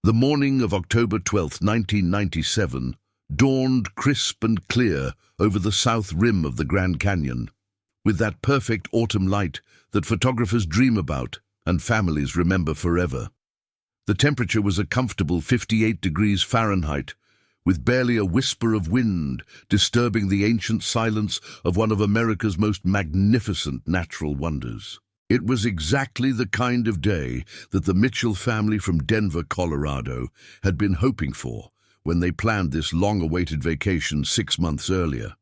The morning of October 12th, 1997, dawned crisp and clear over the south rim of the Grand Canyon, with that perfect autumn light that photographers dream about and families remember forever. The temperature was a comfortable 58 degrees Fahrenheit, with barely a whisper of wind disturbing the ancient silence of one of America's most magnificent natural wonders. It was exactly the kind of day that the Mitchell family from Denver, Colorado, had been hoping for when they planned this long-awaited vacation 6 months earlier.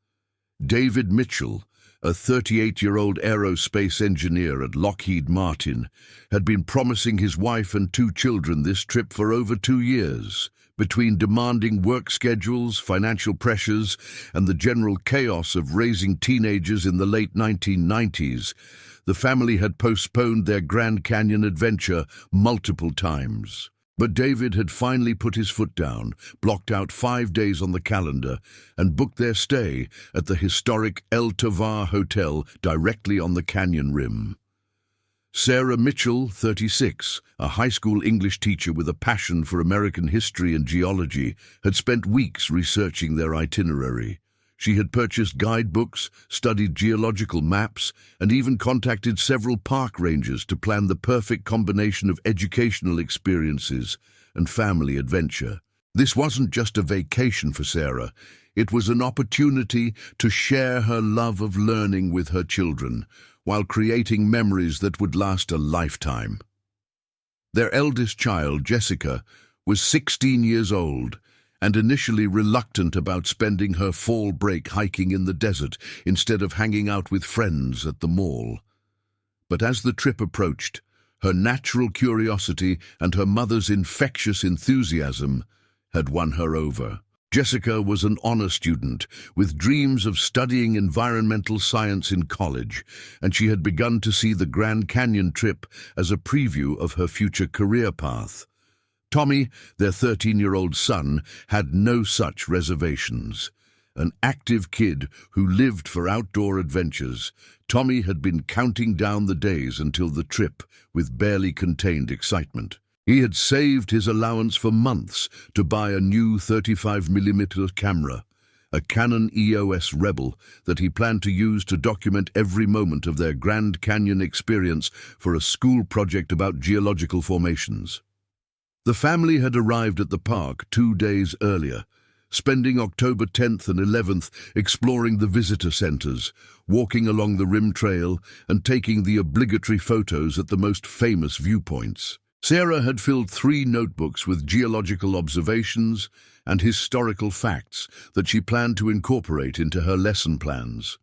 David Mitchell, a 38-year-old aerospace engineer at Lockheed Martin, had been promising his wife and 2 children this trip for over 2 years. Between demanding work schedules, financial pressures, and the general chaos of raising teenagers in the late 1990s, the family had postponed their Grand Canyon adventure multiple times. But David had finally put his foot down, blocked out 5 days on the calendar, and booked their stay at the historic El Tovar Hotel directly on the canyon rim. Sarah Mitchell, 36, a high school English teacher with a passion for American history and geology, had spent weeks researching their itinerary. She had purchased guidebooks, studied geological maps, and even contacted several park rangers to plan the perfect combination of educational experiences and family adventure. This wasn't just a vacation for Sarah. It was an opportunity to share her love of learning with her children, while creating memories that would last a lifetime. Their eldest child, Jessica, was 16 years old, and initially reluctant about spending her fall break hiking in the desert instead of hanging out with friends at the mall. But as the trip approached, her natural curiosity and her mother's infectious enthusiasm had won her over. Jessica was an honor student with dreams of studying environmental science in college, and she had begun to see the Grand Canyon trip as a preview of her future career path. Tommy, their 13-year-old son, had no such reservations. An active kid who lived for outdoor adventures, Tommy had been counting down the days until the trip with barely contained excitement. He had saved his allowance for months to buy a new 35mm camera, a Canon EOS Rebel that he planned to use to document every moment of their Grand Canyon experience for a school project about geological formations. The family had arrived at the park 2 days earlier, spending October 10th and 11th exploring the visitor centers, walking along the rim trail, and taking the obligatory photos at the most famous viewpoints. Sarah had filled 3 notebooks with geological observations and historical facts that she planned to incorporate into her lesson plans.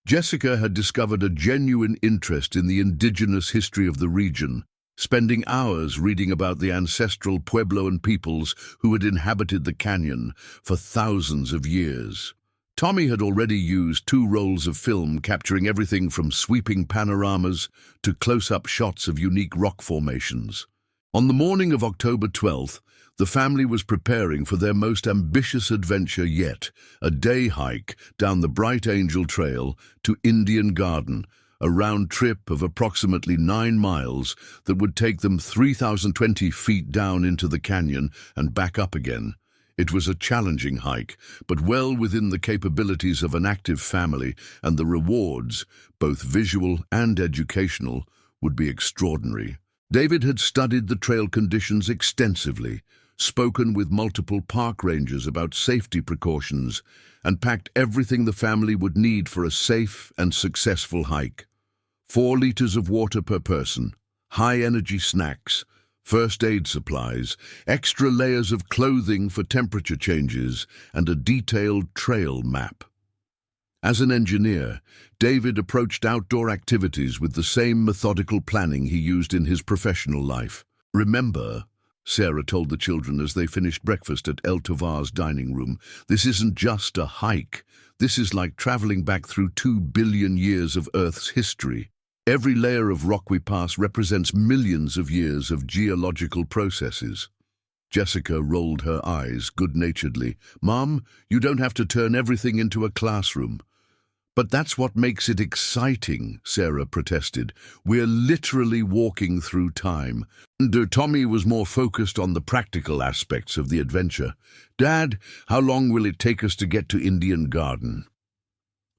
Jessica had discovered a genuine interest in the indigenous history of the region, spending hours reading about the ancestral Puebloan peoples who had inhabited the canyon for thousands of years. Tommy had already used 2 rolls of film capturing everything from sweeping panoramas to close-up shots of unique rock formations. On the morning of October 12th, the family was preparing for their most ambitious adventure yet, a day hike down the Bright Angel Trail to Indian Garden, a round trip of approximately 9 miles that would take them 3,020 feet down into the canyon and back up again. It was a challenging hike, but well within the capabilities of an active family, and the rewards, both visual and educational, would be extraordinary. David had studied the trail conditions extensively, spoken with multiple park rangers about safety precautions, and packed everything the family would need for a safe and successful hike. 4 liters of water per person, high-energy snacks, first aid supplies, extra layers of clothing for temperature changes, and a detailed trail map. As an engineer, David approached outdoor activities with the same methodical planning he used in his professional life. "Remember," Sarah told the children as they finished breakfast at El Tovar's dining room, "this isn't just a hike. This is like traveling back through 2 billion years of Earth's history. Every layer of rock we pass represents millions of years of geological processes." Jessica rolled her eyes good-naturedly. "Mom, you don't have to turn everything into a classroom." But that's what makes it exciting, Sarah protested. We're literally walking through time. And Tommy was more focused on the practical aspects of the adventure. Dad, how long will it take us to get to Indian Garden?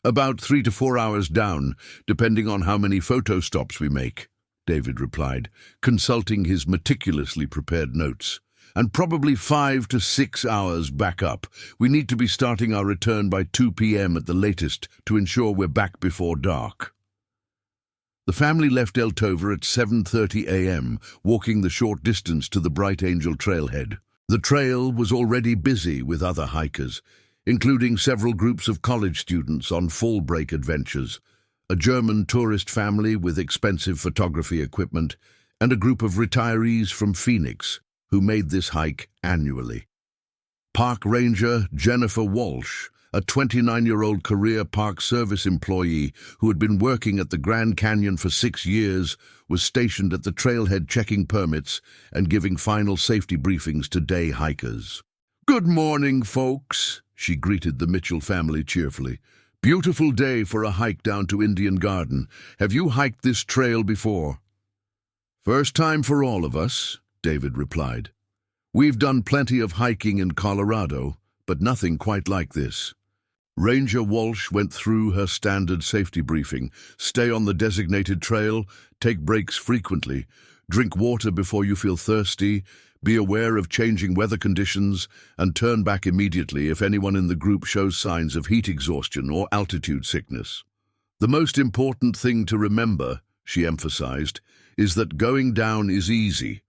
About 3 to 4 hours down, depending on how many photo stops we make, David replied, consulting his meticulously prepared notes. And probably 5 to 6 hours back up. We need to be starting our return by 2 p.m. at the latest to ensure we're back before dark. The family left El Tovar at 7:30 a.m., walking the short distance to the Bright Angel trailhead. The trail was already busy with other hikers, including several groups of college students on fall break adventures, a German tourist family with expensive photography equipment, and a group of retirees from Phoenix who made this hike annually. Park Ranger Jennifer Walsh, a 29-year-old career Park Service employee who had been working at the Grand Canyon for 6 years, was stationed at the trailhead checking permits and giving final safety briefings to day hikers. "Good morning, folks," she greeted the Mitchell family cheerfully. "Beautiful day for a hike down to Indian Garden. Have you hiked this trail before?" "First time for all of us," David replied. "We've done plenty of hiking in Colorado, but nothing quite like this." Ranger Walsh went through her standard safety briefing. Stay on the designated trail, take breaks frequently, drink water before you feel thirsty, be aware of changing weather conditions, and turn back immediately if anyone in the group shows signs of heat exhaustion or altitude sickness. "The most important thing to remember," she emphasized, "is that going down is easy,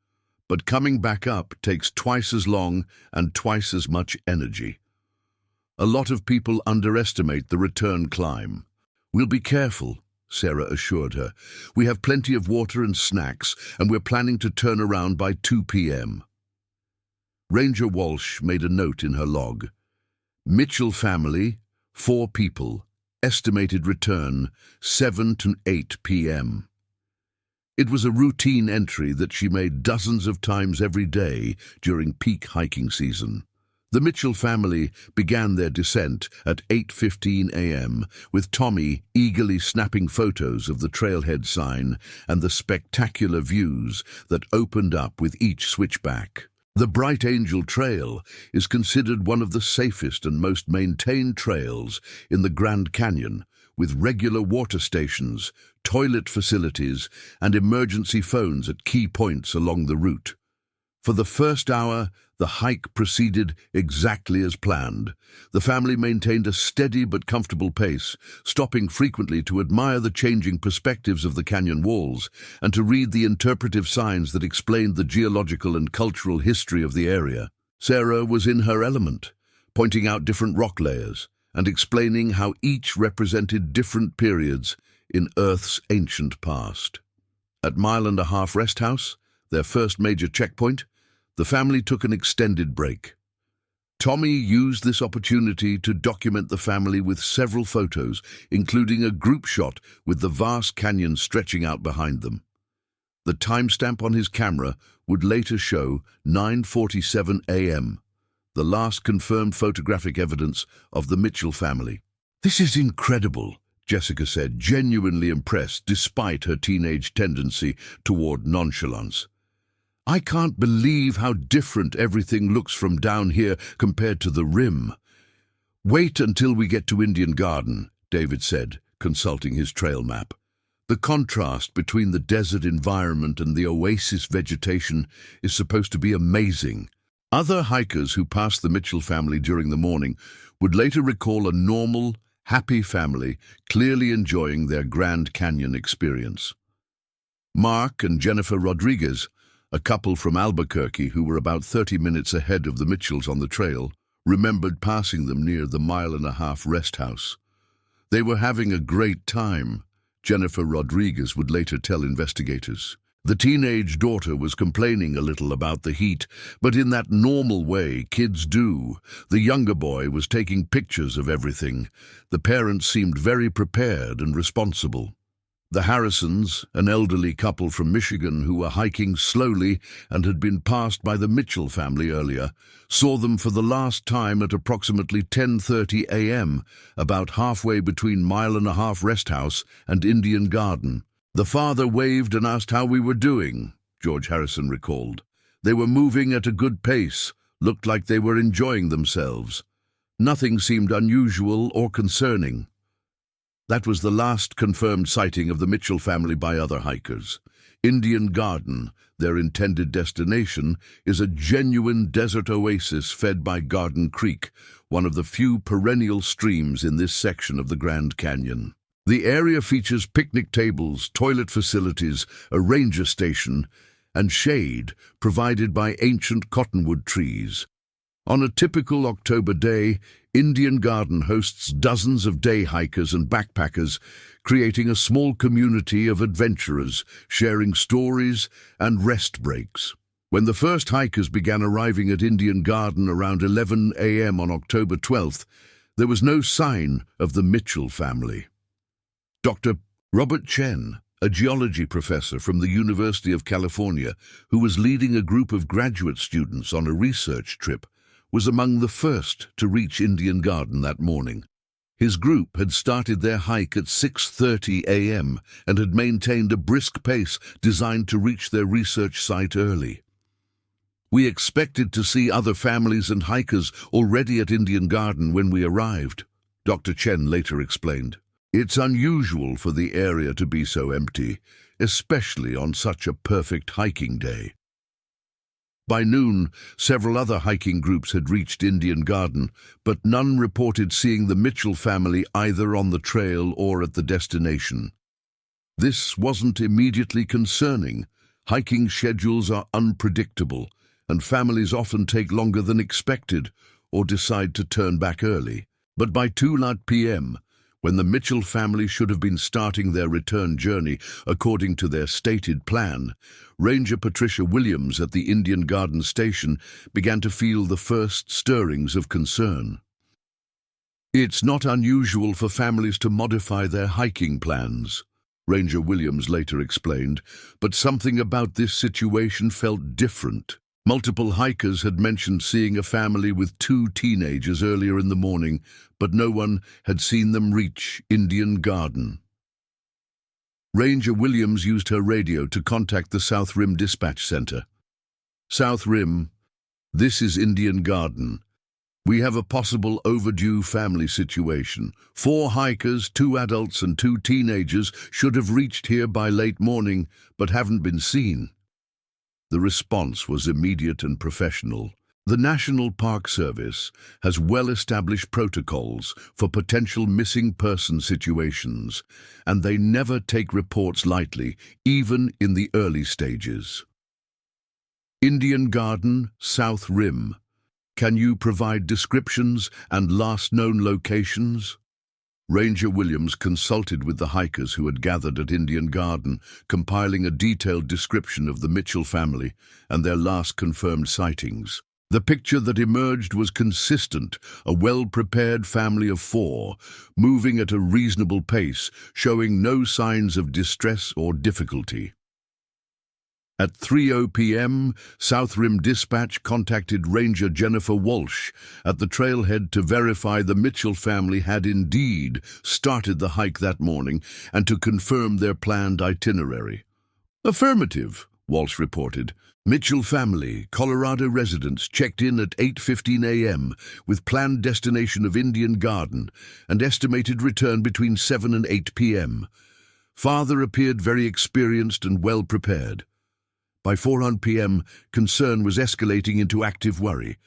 but coming back up takes twice as long and twice as much energy. A lot of people underestimate the return climb." "We'll be careful," Sarah assured her. "We have plenty of water and snacks, and we're planning to turn around by 2 p.m. Ranger Walsh made a note in her log. Mitchell family, 4 people, estimated return 7 to 8 p.m. It was a routine entry that she made dozens of times every day during peak hiking season. The Mitchell family began their descent at 8:15 a.m., with Tommy eagerly snapping photos of the trailhead sign and the spectacular views that opened up with each switchback. The Bright Angel Trail is considered one of the safest and most maintained trails in the Grand Canyon, with regular water stations, toilet facilities, and emergency phones at key points along the route. For the first hour, the hike proceeded exactly as planned. The family maintained a steady but comfortable pace, stopping frequently to admire the changing perspectives of the canyon walls and to read the interpretive signs that explained the geological and cultural history of the area. Sarah was in her element, pointing out different rock layers and explaining how each represented different periods in Earth's ancient past. At Mile and a Half Rest House, their first major checkpoint, the family took an extended break. Tommy used this opportunity to document the family with several photos, including a group shot with the vast canyon stretching out behind them. The timestamp on his camera would later show 9:47 a.m., the last confirmed photographic evidence of the Mitchell family. "This is incredible," Jessica said, genuinely impressed despite her teenage tendency toward nonchalance. "I can't believe how different everything looks from down here compared to the rim." "Wait until we get to Indian Garden," David said, consulting his trail map. "The contrast between the desert environment and the oasis vegetation is supposed to be amazing." Other hikers who passed the Mitchell family during the morning would later recall a normal, happy family clearly enjoying their Grand Canyon experience. Mark and Jennifer Rodriguez, a couple from Albuquerque who were about 30 minutes ahead of the Mitchells on the trail, remembered passing them near the Mile and a Half Rest House. They were having a great time, Jennifer Rodriguez would later tell investigators. The teenage daughter was complaining a little about the heat, but in that normal way kids do. The younger boy was taking pictures of everything. The parents seemed very prepared and responsible. The Harrisons, an elderly couple from Michigan who were hiking slowly and had been passed by the Mitchell family earlier, saw them for the last time at approximately 10:30 a.m., about halfway between Mile and a Half Rest House and Indian Garden. "The father waved and asked how we were doing," George Harrison recalled. "They were moving at a good pace, looked like they were enjoying themselves. Nothing seemed unusual or concerning." That was the last confirmed sighting of the Mitchell family by other hikers. Indian Garden, their intended destination, is a genuine desert oasis fed by Garden Creek, one of the few perennial streams in this section of the Grand Canyon. The area features picnic tables, toilet facilities, a ranger station, and shade provided by ancient cottonwood trees. On a typical October day, Indian Garden hosts dozens of day hikers and backpackers, creating a small community of adventurers, sharing stories and rest breaks. When the first hikers began arriving at Indian Garden around 11 a.m. on October 12th, there was no sign of the Mitchell family. Dr. Robert Chen, a geology professor from the University of California, who was leading a group of graduate students on a research trip, was among the first to reach Indian Garden that morning. His group had started their hike at 6:30 a.m. and had maintained a brisk pace designed to reach their research site early. "We expected to see other families and hikers already at Indian Garden when we arrived," Dr. Chen later explained. "It's unusual for the area to be so empty, especially on such a perfect hiking day." By noon, several other hiking groups had reached Indian Garden, but none reported seeing the Mitchell family either on the trail or at the destination. This wasn't immediately concerning. Hiking schedules are unpredictable, and families often take longer than expected or decide to turn back early. But by 2 p.m., when the Mitchell family should have been starting their return journey according to their stated plan, Ranger Patricia Williams at the Indian Garden Station began to feel the first stirrings of concern. "It's not unusual for families to modify their hiking plans," Ranger Williams later explained, "but something about this situation felt different. Multiple hikers had mentioned seeing a family with 2 teenagers earlier in the morning, but no one had seen them reach Indian Garden." Ranger Williams used her radio to contact the South Rim Dispatch Center. "South Rim, this is Indian Garden. We have a possible overdue family situation. 4 hikers, 2 adults and 2 teenagers should have reached here by late morning, but haven't been seen." The response was immediate and professional. The National Park Service has well-established protocols for potential missing person situations, and they never take reports lightly, even in the early stages. Indian Garden, South Rim. Can you provide descriptions and last known locations? Ranger Williams consulted with the hikers who had gathered at Indian Garden, compiling a detailed description of the Mitchell family and their last confirmed sightings. The picture that emerged was consistent, a well-prepared family of 4, moving at a reasonable pace, showing no signs of distress or difficulty. At 3:00 p.m., South Rim Dispatch contacted Ranger Jennifer Walsh at the trailhead to verify the Mitchell family had indeed started the hike that morning and to confirm their planned itinerary. "Affirmative," Walsh reported. "Mitchell family, Colorado residents, checked in at 8:15 a.m. with planned destination of Indian Garden and estimated return between 7 and 8 p.m. Father appeared very experienced and well prepared." By 4:00 p.m., concern was escalating into active worry.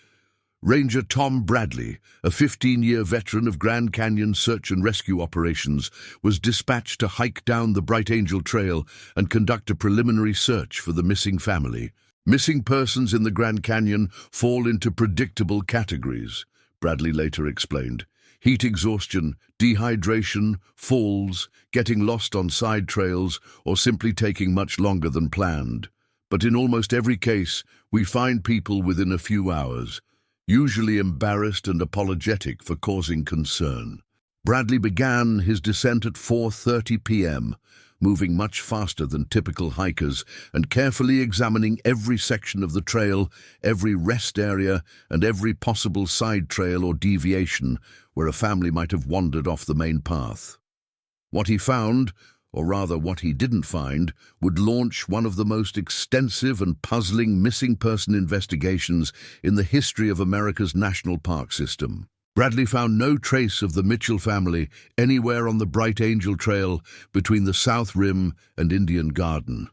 Ranger Tom Bradley, a 15-year veteran of Grand Canyon search and rescue operations, was dispatched to hike down the Bright Angel Trail and conduct a preliminary search for the missing family. "Missing persons in the Grand Canyon fall into predictable categories," Bradley later explained. "Heat exhaustion, dehydration, falls, getting lost on side trails, or simply taking much longer than planned. But in almost every case, we find people within a few hours, usually embarrassed and apologetic for causing concern." Bradley began his descent at 4:30 p.m., moving much faster than typical hikers and carefully examining every section of the trail, every rest area, and every possible side trail or deviation where a family might have wandered off the main path. What he found, or rather what he didn't find, would launch one of the most extensive and puzzling missing person investigations in the history of America's national park system. Bradley found no trace of the Mitchell family anywhere on the Bright Angel Trail between the South Rim and Indian Garden.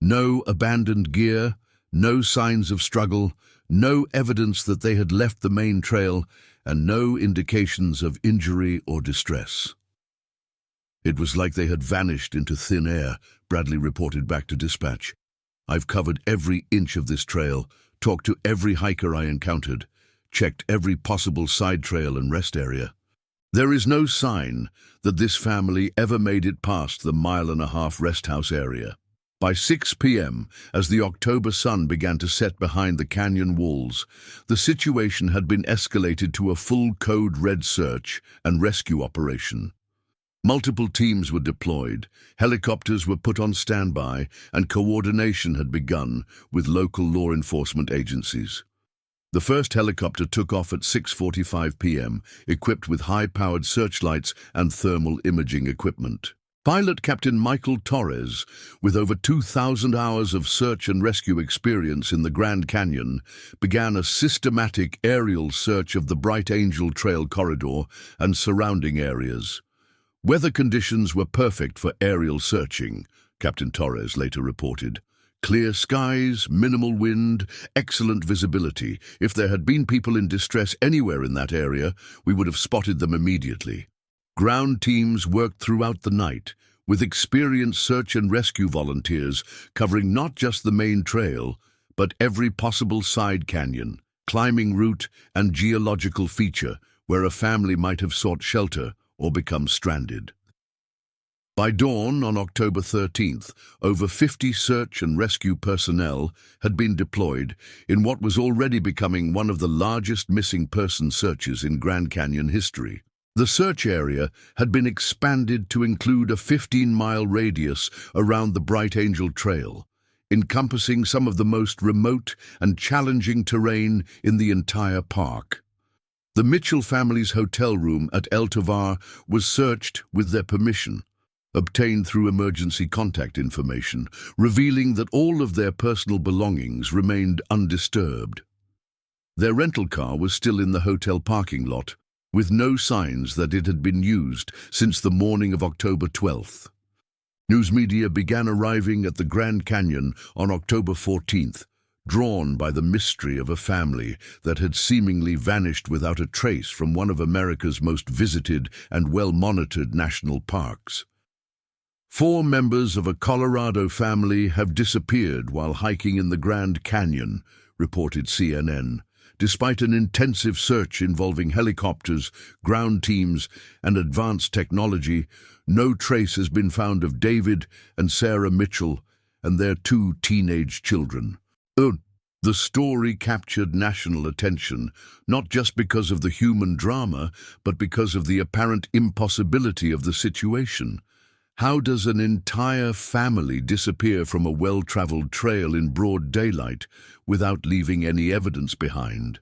No abandoned gear, no signs of struggle, no evidence that they had left the main trail, and no indications of injury or distress. "It was like they had vanished into thin air," Bradley reported back to dispatch. "I've covered every inch of this trail, talked to every hiker I encountered, checked every possible side trail and rest area. There is no sign that this family ever made it past the mile-and-a-half rest house area." By 6 p.m., as the October sun began to set behind the canyon walls, the situation had been escalated to a full code red search and rescue operation. Multiple teams were deployed, helicopters were put on standby, and coordination had begun with local law enforcement agencies. The first helicopter took off at 6:45 p.m., equipped with high-powered searchlights and thermal imaging equipment. Pilot Captain Michael Torres, with over 2,000 hours of search and rescue experience in the Grand Canyon, began a systematic aerial search of the Bright Angel Trail corridor and surrounding areas. "Weather conditions were perfect for aerial searching," Captain Torres later reported. "Clear skies, minimal wind, excellent visibility. If there had been people in distress anywhere in that area, we would have spotted them immediately." Ground teams worked throughout the night, with experienced search and rescue volunteers covering not just the main trail, but every possible side canyon, climbing route, and geological feature where a family might have sought shelter or become stranded. By dawn on October 13th, over 50 search and rescue personnel had been deployed in what was already becoming one of the largest missing person searches in Grand Canyon history. The search area had been expanded to include a 15-mile radius around the Bright Angel Trail, encompassing some of the most remote and challenging terrain in the entire park. The Mitchell family's hotel room at El Tovar was searched with their permission, obtained through emergency contact information, revealing that all of their personal belongings remained undisturbed. Their rental car was still in the hotel parking lot, with no signs that it had been used since the morning of October 12th. News media began arriving at the Grand Canyon on October 14th, drawn by the mystery of a family that had seemingly vanished without a trace from one of America's most visited and well-monitored national parks. 4 members of a Colorado family have disappeared while hiking in the Grand Canyon, reported CNN. Despite an intensive search involving helicopters, ground teams, and advanced technology, no trace has been found of David and Sarah Mitchell and their 2 teenage children. The story captured national attention, not just because of the human drama, but because of the apparent impossibility of the situation. How does an entire family disappear from a well-traveled trail in broad daylight without leaving any evidence behind?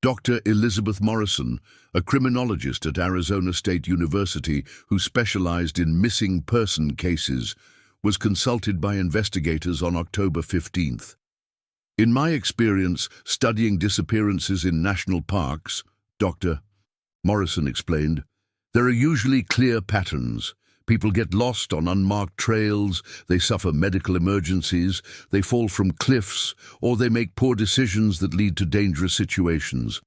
Dr. Elizabeth Morrison, a criminologist at Arizona State University who specialized in missing person cases, was consulted by investigators on October 15th. "In my experience studying disappearances in national parks," Dr. Morrison explained, "there are usually clear patterns. People get lost on unmarked trails, they suffer medical emergencies, they fall from cliffs, or they make poor decisions that lead to dangerous situations.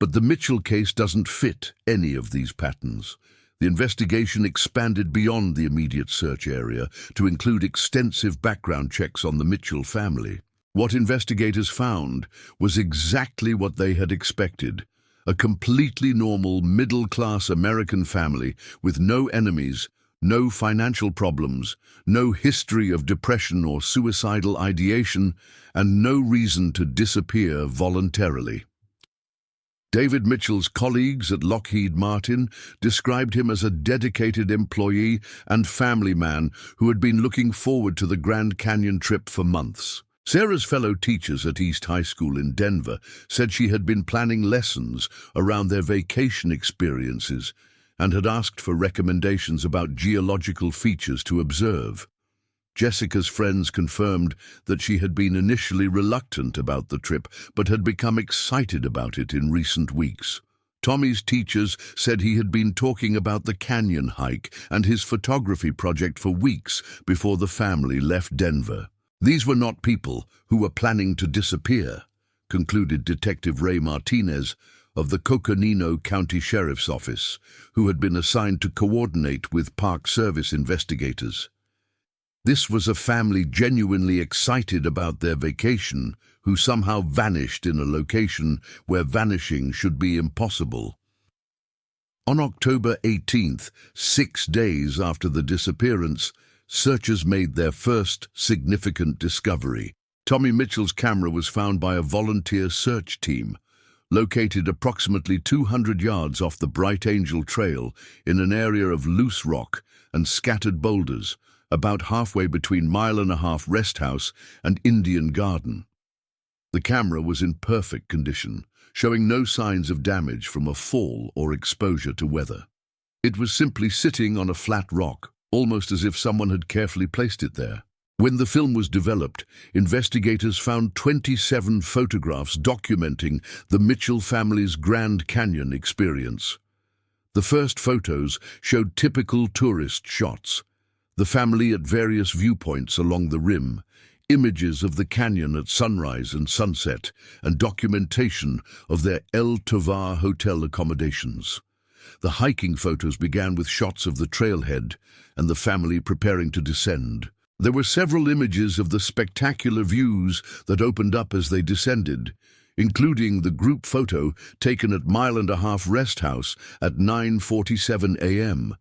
But the Mitchell case doesn't fit any of these patterns." The investigation expanded beyond the immediate search area to include extensive background checks on the Mitchell family. What investigators found was exactly what they had expected: a completely normal, middle-class American family with no enemies, no financial problems, no history of depression or suicidal ideation, and no reason to disappear voluntarily. David Mitchell's colleagues at Lockheed Martin described him as a dedicated employee and family man who had been looking forward to the Grand Canyon trip for months. Sarah's fellow teachers at East High School in Denver said she had been planning lessons around their vacation experiences and had asked for recommendations about geological features to observe. Jessica's friends confirmed that she had been initially reluctant about the trip, but had become excited about it in recent weeks. Tommy's teachers said he had been talking about the canyon hike and his photography project for weeks before the family left Denver. These were not people who were planning to disappear, concluded Detective Ray Martinez of the Coconino County Sheriff's Office, who had been assigned to coordinate with Park Service investigators. This was a family genuinely excited about their vacation, who somehow vanished in a location where vanishing should be impossible. On October 18th, 6 days after the disappearance, searchers made their first significant discovery. Tommy Mitchell's camera was found by a volunteer search team, located approximately 200 yards off the Bright Angel Trail in an area of loose rock and scattered boulders, about halfway between Mile and a Half Rest House and Indian Garden. The camera was in perfect condition, showing no signs of damage from a fall or exposure to weather. It was simply sitting on a flat rock, almost as if someone had carefully placed it there. When the film was developed, investigators found 27 photographs documenting the Mitchell family's Grand Canyon experience. The first photos showed typical tourist shots, the family at various viewpoints along the rim, images of the canyon at sunrise and sunset, and documentation of their El Tovar hotel accommodations. The hiking photos began with shots of the trailhead and the family preparing to descend. There were several images of the spectacular views that opened up as they descended, including the group photo taken at Mile and a Half Rest House at 9:47 a.m.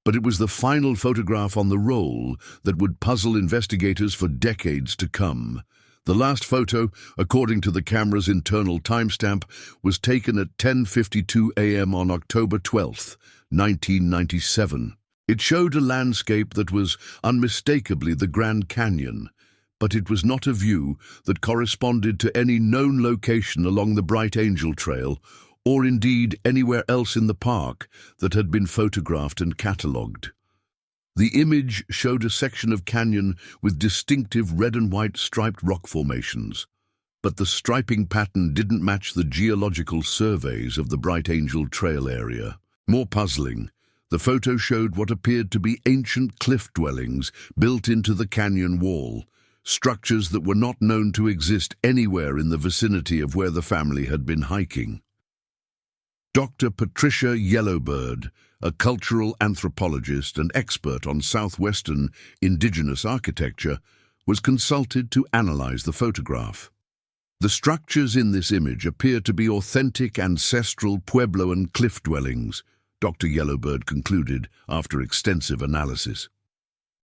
But it was the final photograph on the roll that would puzzle investigators for decades to come. The last photo, according to the camera's internal timestamp, was taken at 10:52 a.m. on October 12, 1997. It showed a landscape that was unmistakably the Grand Canyon, but it was not a view that corresponded to any known location along the Bright Angel Trail, or indeed anywhere else in the park that had been photographed and catalogued. The image showed a section of canyon with distinctive red and white striped rock formations, but the striping pattern didn't match the geological surveys of the Bright Angel Trail area. More puzzling, the photo showed what appeared to be ancient cliff dwellings built into the canyon wall, structures that were not known to exist anywhere in the vicinity of where the family had been hiking. Dr. Patricia Yellowbird, a cultural anthropologist and expert on southwestern indigenous architecture, was consulted to analyze the photograph. The structures in this image appear to be authentic ancestral Puebloan cliff dwellings, Dr. Yellowbird concluded after extensive analysis.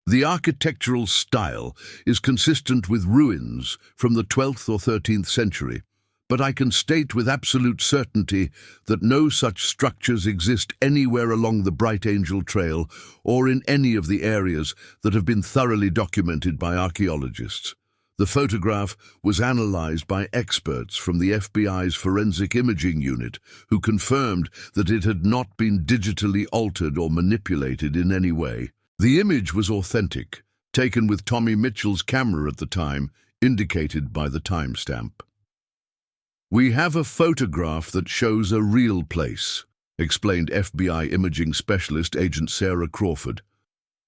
The architectural style is consistent with ruins from the 12th or 13th century, but I can state with absolute certainty that no such structures exist anywhere along the Bright Angel Trail or in any of the areas that have been thoroughly documented by archaeologists. The photograph was analyzed by experts from the FBI's Forensic Imaging Unit, who confirmed that it had not been digitally altered or manipulated in any way. The image was authentic, taken with Tommy Mitchell's camera at the time, indicated by the timestamp. "We have a photograph that shows a real place," explained FBI imaging specialist Agent Sarah Crawford.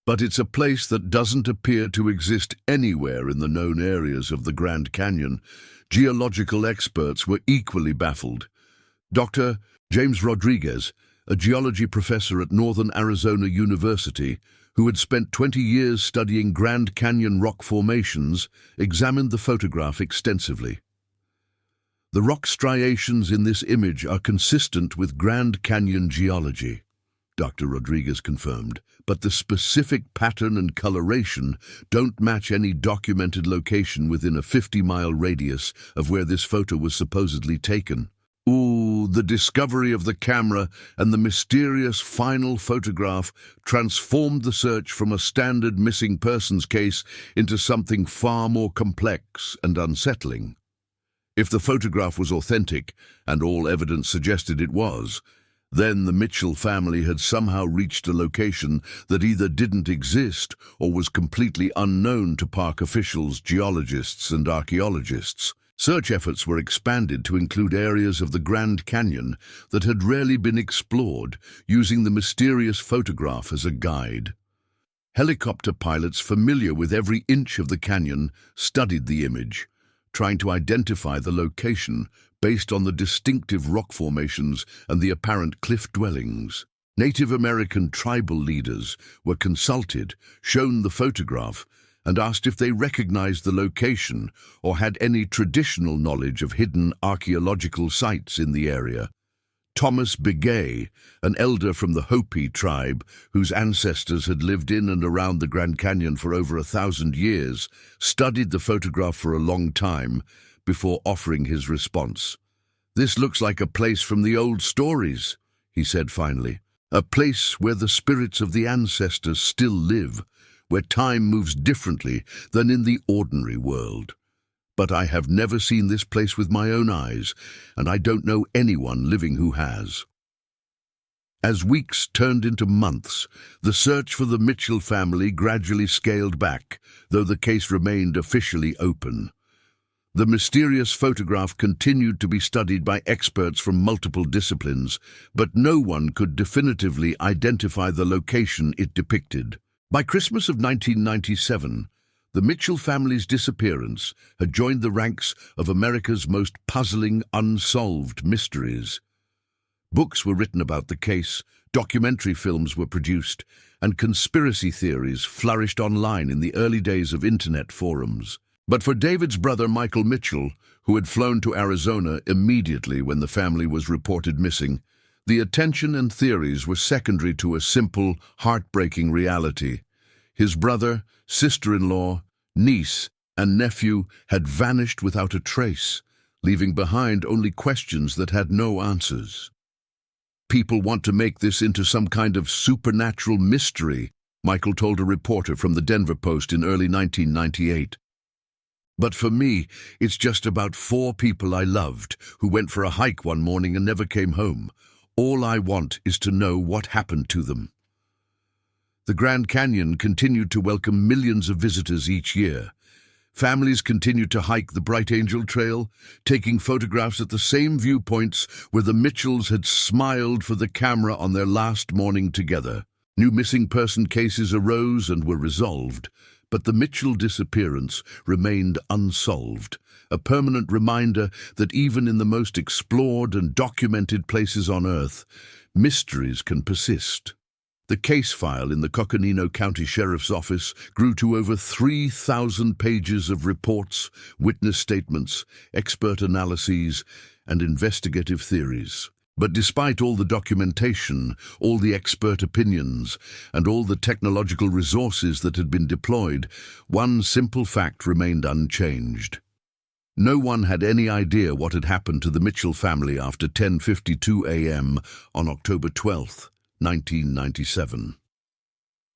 "But it's a place that doesn't appear to exist anywhere in the known areas of the Grand Canyon." Geological experts were equally baffled. Dr. James Rodriguez, a geology professor at Northern Arizona University, who had spent 20 years studying Grand Canyon rock formations, examined the photograph extensively. "The rock striations in this image are consistent with Grand Canyon geology," Dr. Rodriguez confirmed, "but the specific pattern and coloration don't match any documented location within a 50-mile radius of where this photo was supposedly taken." "Ooh, the discovery of the camera and the mysterious final photograph transformed the search from a standard missing persons case into something far more complex and unsettling. If the photograph was authentic, and all evidence suggested it was, then the Mitchell family had somehow reached a location that either didn't exist or was completely unknown to park officials, geologists, and archaeologists. Search efforts were expanded to include areas of the Grand Canyon that had rarely been explored, using the mysterious photograph as a guide. Helicopter pilots familiar with every inch of the canyon studied the image, trying to identify the location based on the distinctive rock formations and the apparent cliff dwellings. Native American tribal leaders were consulted, shown the photograph, and asked if they recognized the location or had any traditional knowledge of hidden archaeological sites in the area. Thomas Begay, an elder from the Hopi tribe whose ancestors had lived in and around the Grand Canyon for over 1,000 years, studied the photograph for a long time before offering his response. "This looks like a place from the old stories," he said finally. "A place where the spirits of the ancestors still live, where time moves differently than in the ordinary world. But I have never seen this place with my own eyes, and I don't know anyone living who has." As weeks turned into months, the search for the Mitchell family gradually scaled back, though the case remained officially open. The mysterious photograph continued to be studied by experts from multiple disciplines, but no one could definitively identify the location it depicted. By Christmas of 1997, the Mitchell family's disappearance had joined the ranks of America's most puzzling, unsolved mysteries. Books were written about the case, documentary films were produced, and conspiracy theories flourished online in the early days of internet forums. But for David's brother Michael Mitchell, who had flown to Arizona immediately when the family was reported missing, the attention and theories were secondary to a simple, heartbreaking reality. His brother, sister-in-law, niece, and nephew had vanished without a trace, leaving behind only questions that had no answers. "People want to make this into some kind of supernatural mystery," Michael told a reporter from the Denver Post in early 1998. "But for me, it's just about 4 people I loved who went for a hike one morning and never came home. All I want is to know what happened to them." The Grand Canyon continued to welcome millions of visitors each year. Families continued to hike the Bright Angel Trail, taking photographs at the same viewpoints where the Mitchells had smiled for the camera on their last morning together. New missing person cases arose and were resolved, but the Mitchell disappearance remained unsolved, a permanent reminder that even in the most explored and documented places on Earth, mysteries can persist. The case file in the Coconino County Sheriff's Office grew to over 3,000 pages of reports, witness statements, expert analyses, and investigative theories. But despite all the documentation, all the expert opinions, and all the technological resources that had been deployed, one simple fact remained unchanged. No one had any idea what had happened to the Mitchell family after 10:52 a.m. on October 12th. 1997.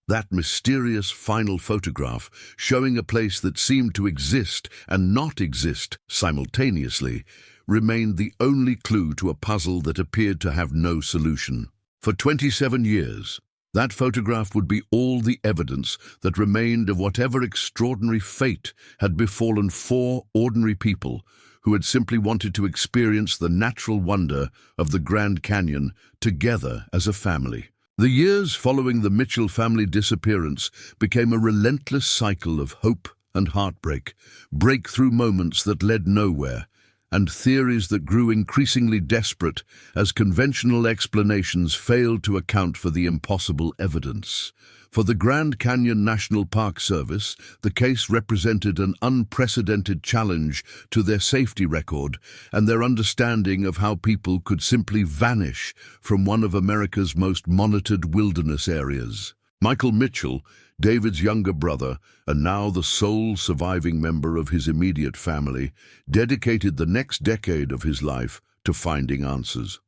That mysterious final photograph, showing a place that seemed to exist and not exist simultaneously, remained the only clue to a puzzle that appeared to have no solution. For 27 years, that photograph would be all the evidence that remained of whatever extraordinary fate had befallen 4 ordinary people who had simply wanted to experience the natural wonder of the Grand Canyon together as a family. The years following the Mitchell family disappearance became a relentless cycle of hope and heartbreak, breakthrough moments that led nowhere, and theories that grew increasingly desperate as conventional explanations failed to account for the impossible evidence. For the Grand Canyon National Park Service, the case represented an unprecedented challenge to their safety record and their understanding of how people could simply vanish from one of America's most monitored wilderness areas. Michael Mitchell, David's younger brother, and now the sole surviving member of his immediate family, dedicated the next decade of his life to finding answers.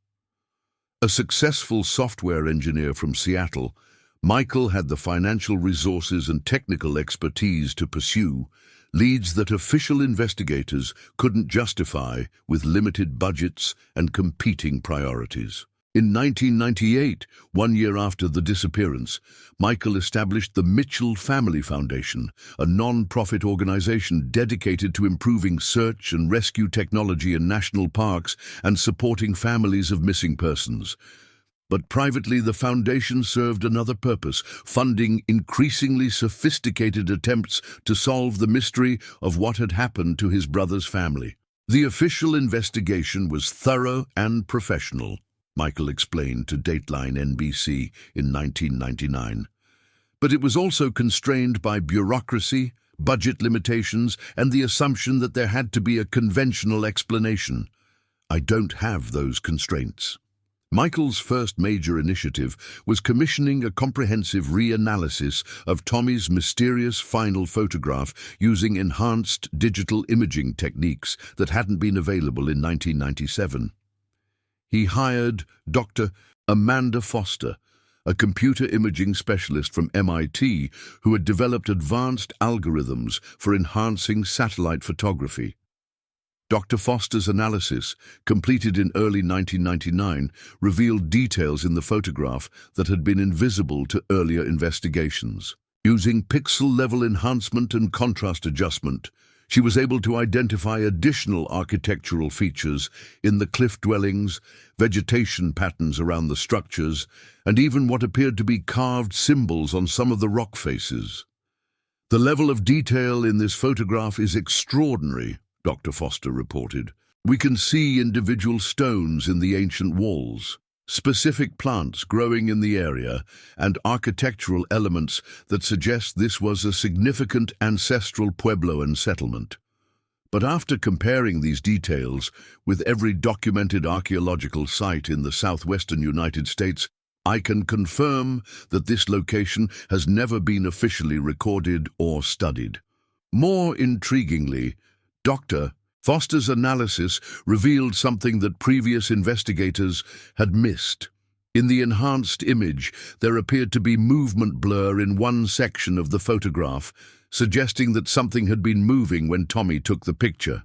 A successful software engineer from Seattle, Michael had the financial resources and technical expertise to pursue leads that official investigators couldn't justify with limited budgets and competing priorities. In 1998, 1 year after the disappearance, Michael established the Mitchell Family Foundation, a non-profit organization dedicated to improving search and rescue technology in national parks and supporting families of missing persons. But privately, the foundation served another purpose, funding increasingly sophisticated attempts to solve the mystery of what had happened to his brother's family. The official investigation was thorough and professional, Michael explained to Dateline NBC in 1999. But it was also constrained by bureaucracy, budget limitations, and the assumption that there had to be a conventional explanation. I don't have those constraints. Michael's first major initiative was commissioning a comprehensive reanalysis of Tommy's mysterious final photograph using enhanced digital imaging techniques that hadn't been available in 1997. He hired Dr. Amanda Foster, a computer imaging specialist from MIT who had developed advanced algorithms for enhancing satellite photography. Dr. Foster's analysis, completed in early 1999, revealed details in the photograph that had been invisible to earlier investigations. Using pixel-level enhancement and contrast adjustment, she was able to identify additional architectural features in the cliff dwellings, vegetation patterns around the structures, and even what appeared to be carved symbols on some of the rock faces. The level of detail in this photograph is extraordinary, Dr. Foster reported. We can see individual stones in the ancient walls, specific plants growing in the area, and architectural elements that suggest this was a significant ancestral Puebloan settlement. But after comparing these details with every documented archaeological site in the southwestern United States, I can confirm that this location has never been officially recorded or studied. More intriguingly, Dr. Foster's analysis revealed something that previous investigators had missed. In the enhanced image, there appeared to be movement blur in one section of the photograph, suggesting that something had been moving when Tommy took the picture.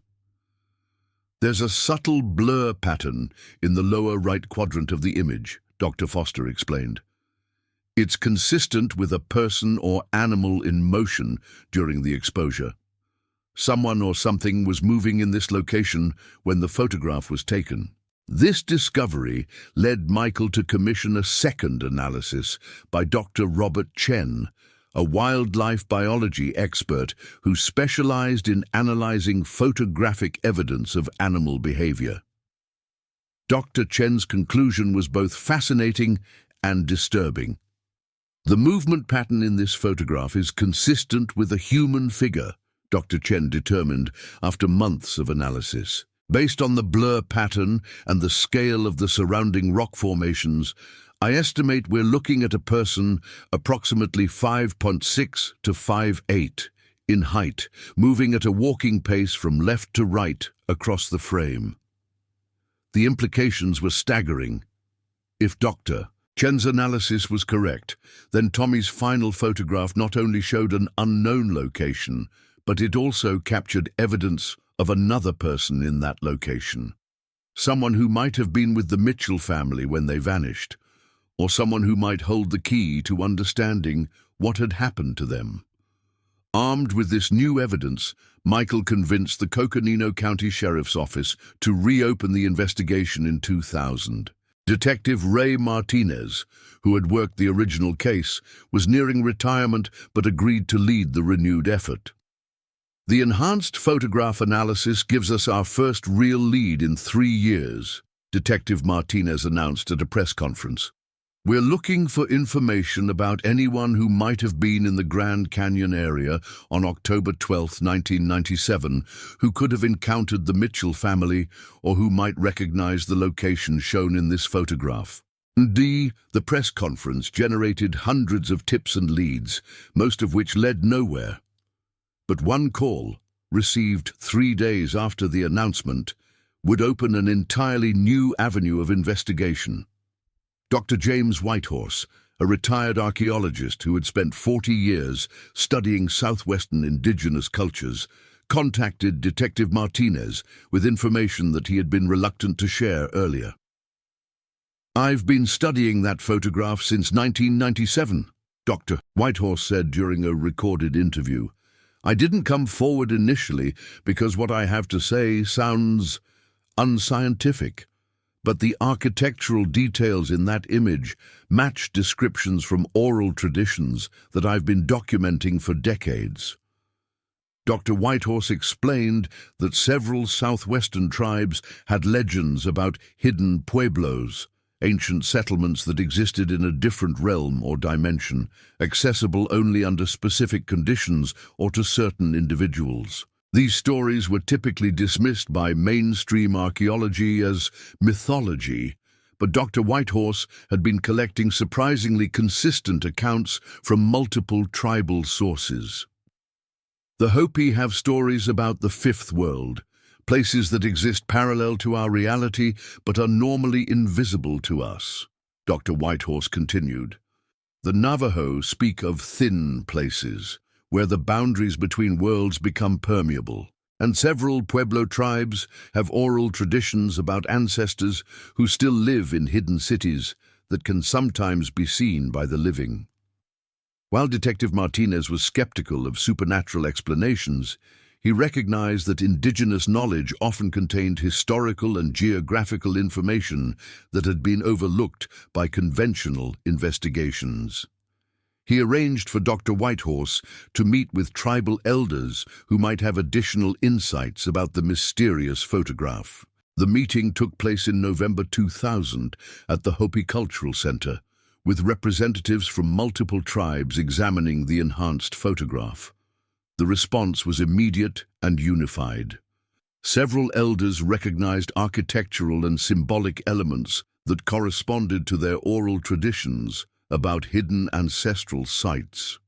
There's a subtle blur pattern in the lower right quadrant of the image, Dr. Foster explained. It's consistent with a person or animal in motion during the exposure. Someone or something was moving in this location when the photograph was taken. This discovery led Michael to commission a second analysis by Dr. Robert Chen, a wildlife biology expert who specialized in analyzing photographic evidence of animal behavior. Dr. Chen's conclusion was both fascinating and disturbing. The movement pattern in this photograph is consistent with a human figure, Dr. Chen determined after months of analysis. Based on the blur pattern and the scale of the surrounding rock formations, I estimate we're looking at a person approximately 5.6 to 5'8" in height, moving at a walking pace from left to right across the frame. The implications were staggering. If Dr. Chen's analysis was correct, then Tommy's final photograph not only showed an unknown location, but it also captured evidence of another person in that location. Someone who might have been with the Mitchell family when they vanished, or someone who might hold the key to understanding what had happened to them. Armed with this new evidence, Michael convinced the Coconino County Sheriff's Office to reopen the investigation in 2000. Detective Ray Martinez, who had worked the original case, was nearing retirement but agreed to lead the renewed effort. The enhanced photograph analysis gives us our first real lead in 3 years, Detective Martinez announced at a press conference. We're looking for information about anyone who might have been in the Grand Canyon area on October 12, 1997, who could have encountered the Mitchell family or who might recognize the location shown in this photograph. The press conference generated hundreds of tips and leads, most of which led nowhere. But one call, received 3 days after the announcement, would open an entirely new avenue of investigation. Dr. James Whitehorse, a retired archaeologist who had spent 40 years studying southwestern indigenous cultures, contacted Detective Martinez with information that he had been reluctant to share earlier. "I've been studying that photograph since 1997, Dr. Whitehorse said during a recorded interview. "I didn't come forward initially because what I have to say sounds unscientific. But the architectural details in that image match descriptions from oral traditions that I've been documenting for decades." Dr. Whitehorse explained that several southwestern tribes had legends about hidden pueblos, ancient settlements that existed in a different realm or dimension, accessible only under specific conditions or to certain individuals. These stories were typically dismissed by mainstream archaeology as mythology, but Dr. Whitehorse had been collecting surprisingly consistent accounts from multiple tribal sources. The Hopi have stories about the fifth world, places that exist parallel to our reality but are normally invisible to us, Dr. Whitehorse continued. The Navajo speak of thin places, where the boundaries between worlds become permeable, and several Pueblo tribes have oral traditions about ancestors who still live in hidden cities that can sometimes be seen by the living. While Detective Martinez was skeptical of supernatural explanations, he recognized that indigenous knowledge often contained historical and geographical information that had been overlooked by conventional investigations. He arranged for Dr. Whitehorse to meet with tribal elders who might have additional insights about the mysterious photograph. The meeting took place in November 2000 at the Hopi Cultural Center, with representatives from multiple tribes examining the enhanced photograph. The response was immediate and unified. Several elders recognized architectural and symbolic elements that corresponded to their oral traditions about hidden ancestral sites.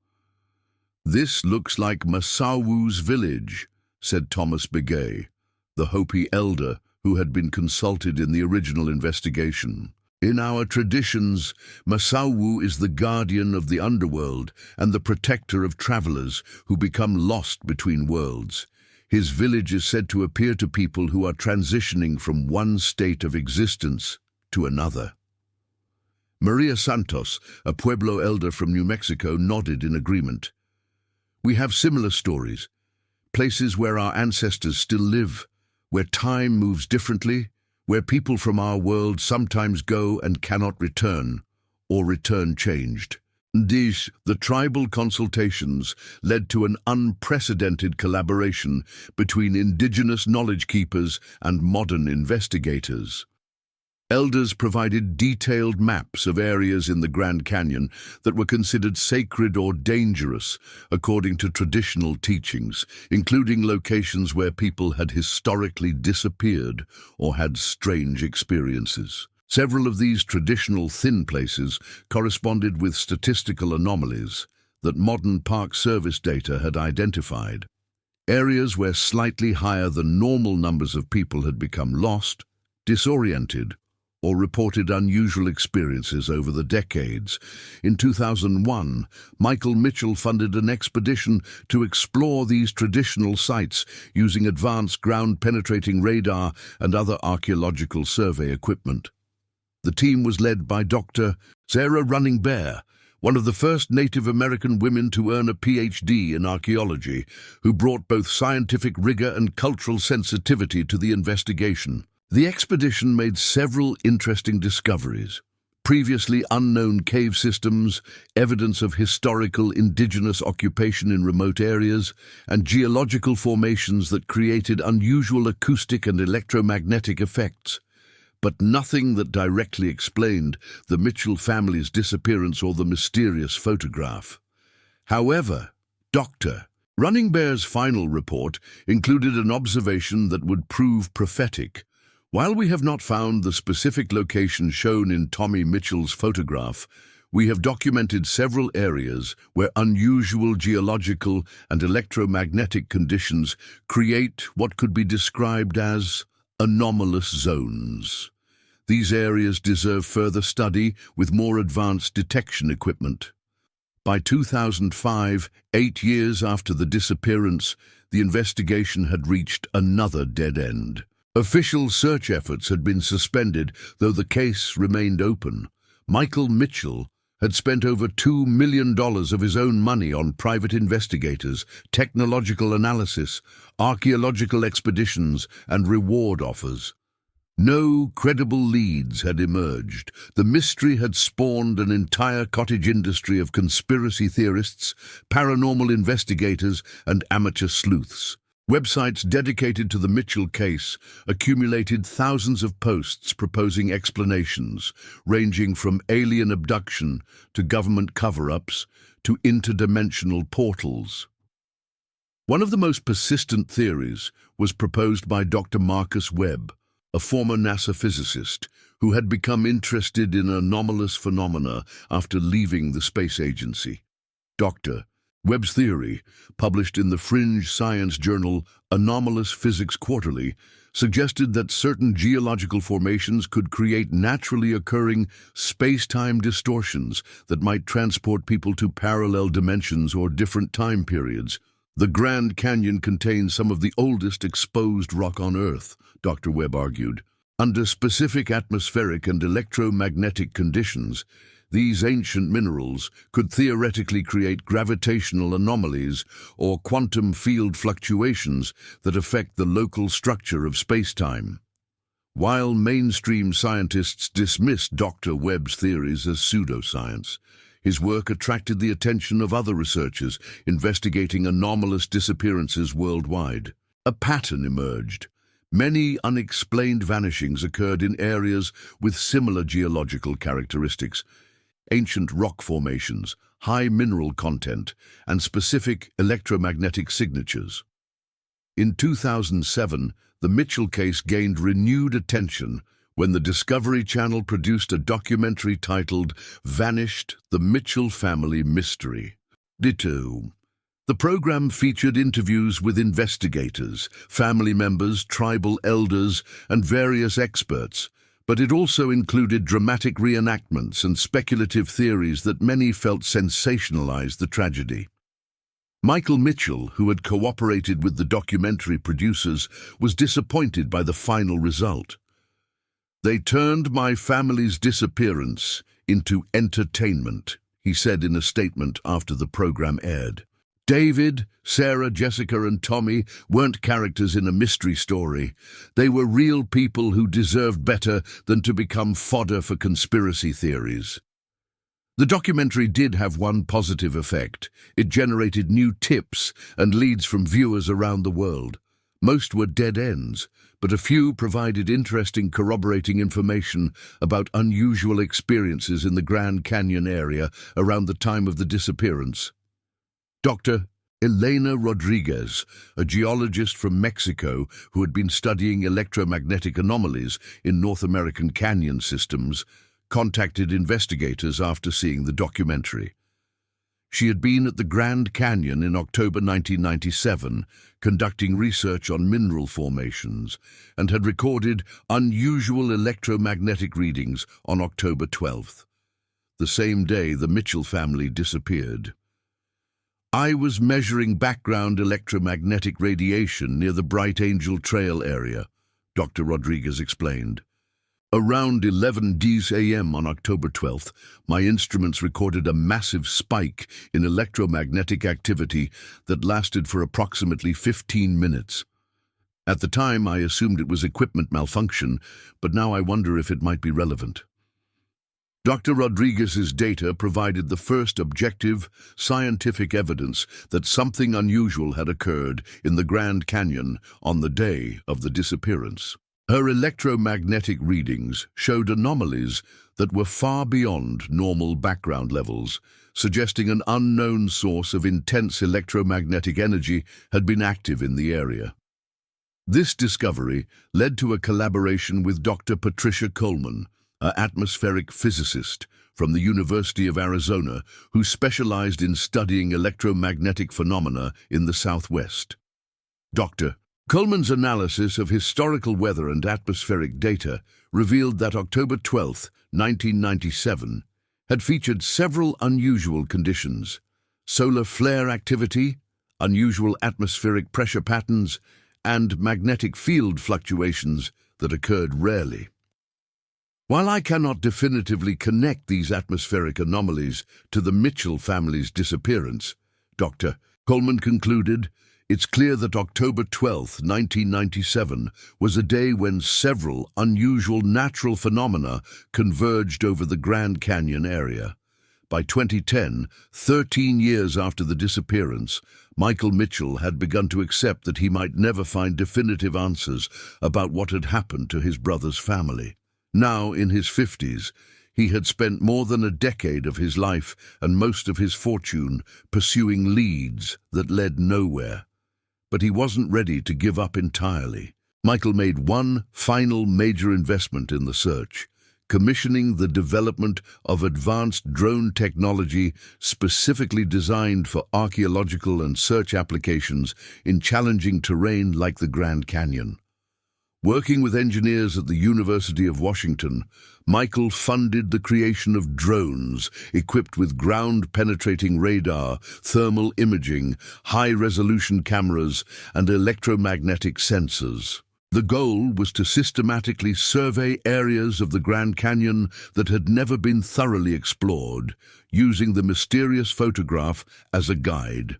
"This looks like Masawu's village," said Thomas Begay, the Hopi elder who had been consulted in the original investigation. "In our traditions, Masawu is the guardian of the underworld and the protector of travelers who become lost between worlds. His village is said to appear to people who are transitioning from one state of existence to another." Maria Santos, a Pueblo elder from New Mexico, nodded in agreement. "We have similar stories, places where our ancestors still live, where time moves differently, where people from our world sometimes go and cannot return, or return changed." The tribal consultations led to an unprecedented collaboration between indigenous knowledge keepers and modern investigators. Elders provided detailed maps of areas in the Grand Canyon that were considered sacred or dangerous according to traditional teachings, including locations where people had historically disappeared or had strange experiences. Several of these traditional thin places corresponded with statistical anomalies that modern Park Service data had identified. Areas where slightly higher than normal numbers of people had become lost, disoriented, or reported unusual experiences over the decades. In 2001, Michael Mitchell funded an expedition to explore these traditional sites using advanced ground-penetrating radar and other archaeological survey equipment. The team was led by Dr. Sarah Running Bear, one of the first Native American women to earn a PhD in archaeology, who brought both scientific rigor and cultural sensitivity to the investigation. The expedition made several interesting discoveries: previously unknown cave systems, evidence of historical indigenous occupation in remote areas, and geological formations that created unusual acoustic and electromagnetic effects. But nothing that directly explained the Mitchell family's disappearance or the mysterious photograph. However, Dr. Running Bear's final report included an observation that would prove prophetic. While we have not found the specific location shown in Tommy Mitchell's photograph, we have documented several areas where unusual geological and electromagnetic conditions create what could be described as anomalous zones. These areas deserve further study with more advanced detection equipment. By 2005, 8 years after the disappearance, the investigation had reached another dead end. Official search efforts had been suspended, though the case remained open. Michael Mitchell had spent over $2 million of his own money on private investigators, technological analysis, archaeological expeditions, and reward offers. No credible leads had emerged. The mystery had spawned an entire cottage industry of conspiracy theorists, paranormal investigators, and amateur sleuths. Websites dedicated to the Mitchell case accumulated thousands of posts proposing explanations, ranging from alien abduction to government cover-ups to interdimensional portals. One of the most persistent theories was proposed by Dr. Marcus Webb, a former NASA physicist who had become interested in anomalous phenomena after leaving the space agency. Dr. Webb's theory, published in the fringe science journal Anomalous Physics Quarterly, suggested that certain geological formations could create naturally occurring space-time distortions that might transport people to parallel dimensions or different time periods. The Grand Canyon contains some of the oldest exposed rock on Earth, Dr. Webb argued. Under specific atmospheric and electromagnetic conditions, these ancient minerals could theoretically create gravitational anomalies or quantum field fluctuations that affect the local structure of space-time. While mainstream scientists dismissed Dr. Webb's theories as pseudoscience, his work attracted the attention of other researchers investigating anomalous disappearances worldwide. A pattern emerged. Many unexplained vanishings occurred in areas with similar geological characteristics: ancient rock formations, high mineral content, and specific electromagnetic signatures. In 2007, the Mitchell case gained renewed attention when the Discovery Channel produced a documentary titled Vanished: The Mitchell Family Mystery. Ditto. The program featured interviews with investigators, family members, tribal elders, and various experts, but it also included dramatic reenactments and speculative theories that many felt sensationalized the tragedy. Michael Mitchell, who had cooperated with the documentary producers, was disappointed by the final result. "They turned my family's disappearance into entertainment," he said in a statement after the program aired. David, Sarah, Jessica, and Tommy weren't characters in a mystery story. They were real people who deserved better than to become fodder for conspiracy theories. The documentary did have one positive effect. It generated new tips and leads from viewers around the world. Most were dead ends, but a few provided interesting corroborating information about unusual experiences in the Grand Canyon area around the time of the disappearance. Dr. Elena Rodriguez, a geologist from Mexico who had been studying electromagnetic anomalies in North American canyon systems, contacted investigators after seeing the documentary. She had been at the Grand Canyon in October 1997, conducting research on mineral formations, and had recorded unusual electromagnetic readings on October 12th, the same day the Mitchell family disappeared. "I was measuring background electromagnetic radiation near the Bright Angel Trail area," Dr. Rodriguez explained. "Around 11 a.m. on October 12th, my instruments recorded a massive spike in electromagnetic activity that lasted for approximately 15 minutes. At the time, I assumed it was equipment malfunction, but now I wonder if it might be relevant." Dr. Rodriguez's data provided the first objective, scientific evidence that something unusual had occurred in the Grand Canyon on the day of the disappearance. Her electromagnetic readings showed anomalies that were far beyond normal background levels, suggesting an unknown source of intense electromagnetic energy had been active in the area. This discovery led to a collaboration with Dr. Patricia Coleman, an atmospheric physicist from the University of Arizona who specialized in studying electromagnetic phenomena in the Southwest. Dr. Coleman's analysis of historical weather and atmospheric data revealed that October 12, 1997, had featured several unusual conditions: solar flare activity, unusual atmospheric pressure patterns, and magnetic field fluctuations that occurred rarely. While I cannot definitively connect these atmospheric anomalies to the Mitchell family's disappearance, Dr. Coleman concluded, it's clear that October 12, 1997 was a day when several unusual natural phenomena converged over the Grand Canyon area. By 2010, 13 years after the disappearance, Michael Mitchell had begun to accept that he might never find definitive answers about what had happened to his brother's family. Now, in his 50s, he had spent more than a decade of his life and most of his fortune pursuing leads that led nowhere. But he wasn't ready to give up entirely. Michael made one final major investment in the search, commissioning the development of advanced drone technology specifically designed for archaeological and search applications in challenging terrain like the Grand Canyon. Working with engineers at the University of Washington, Michael funded the creation of drones equipped with ground-penetrating radar, thermal imaging, high-resolution cameras, and electromagnetic sensors. The goal was to systematically survey areas of the Grand Canyon that had never been thoroughly explored, using the mysterious photograph as a guide.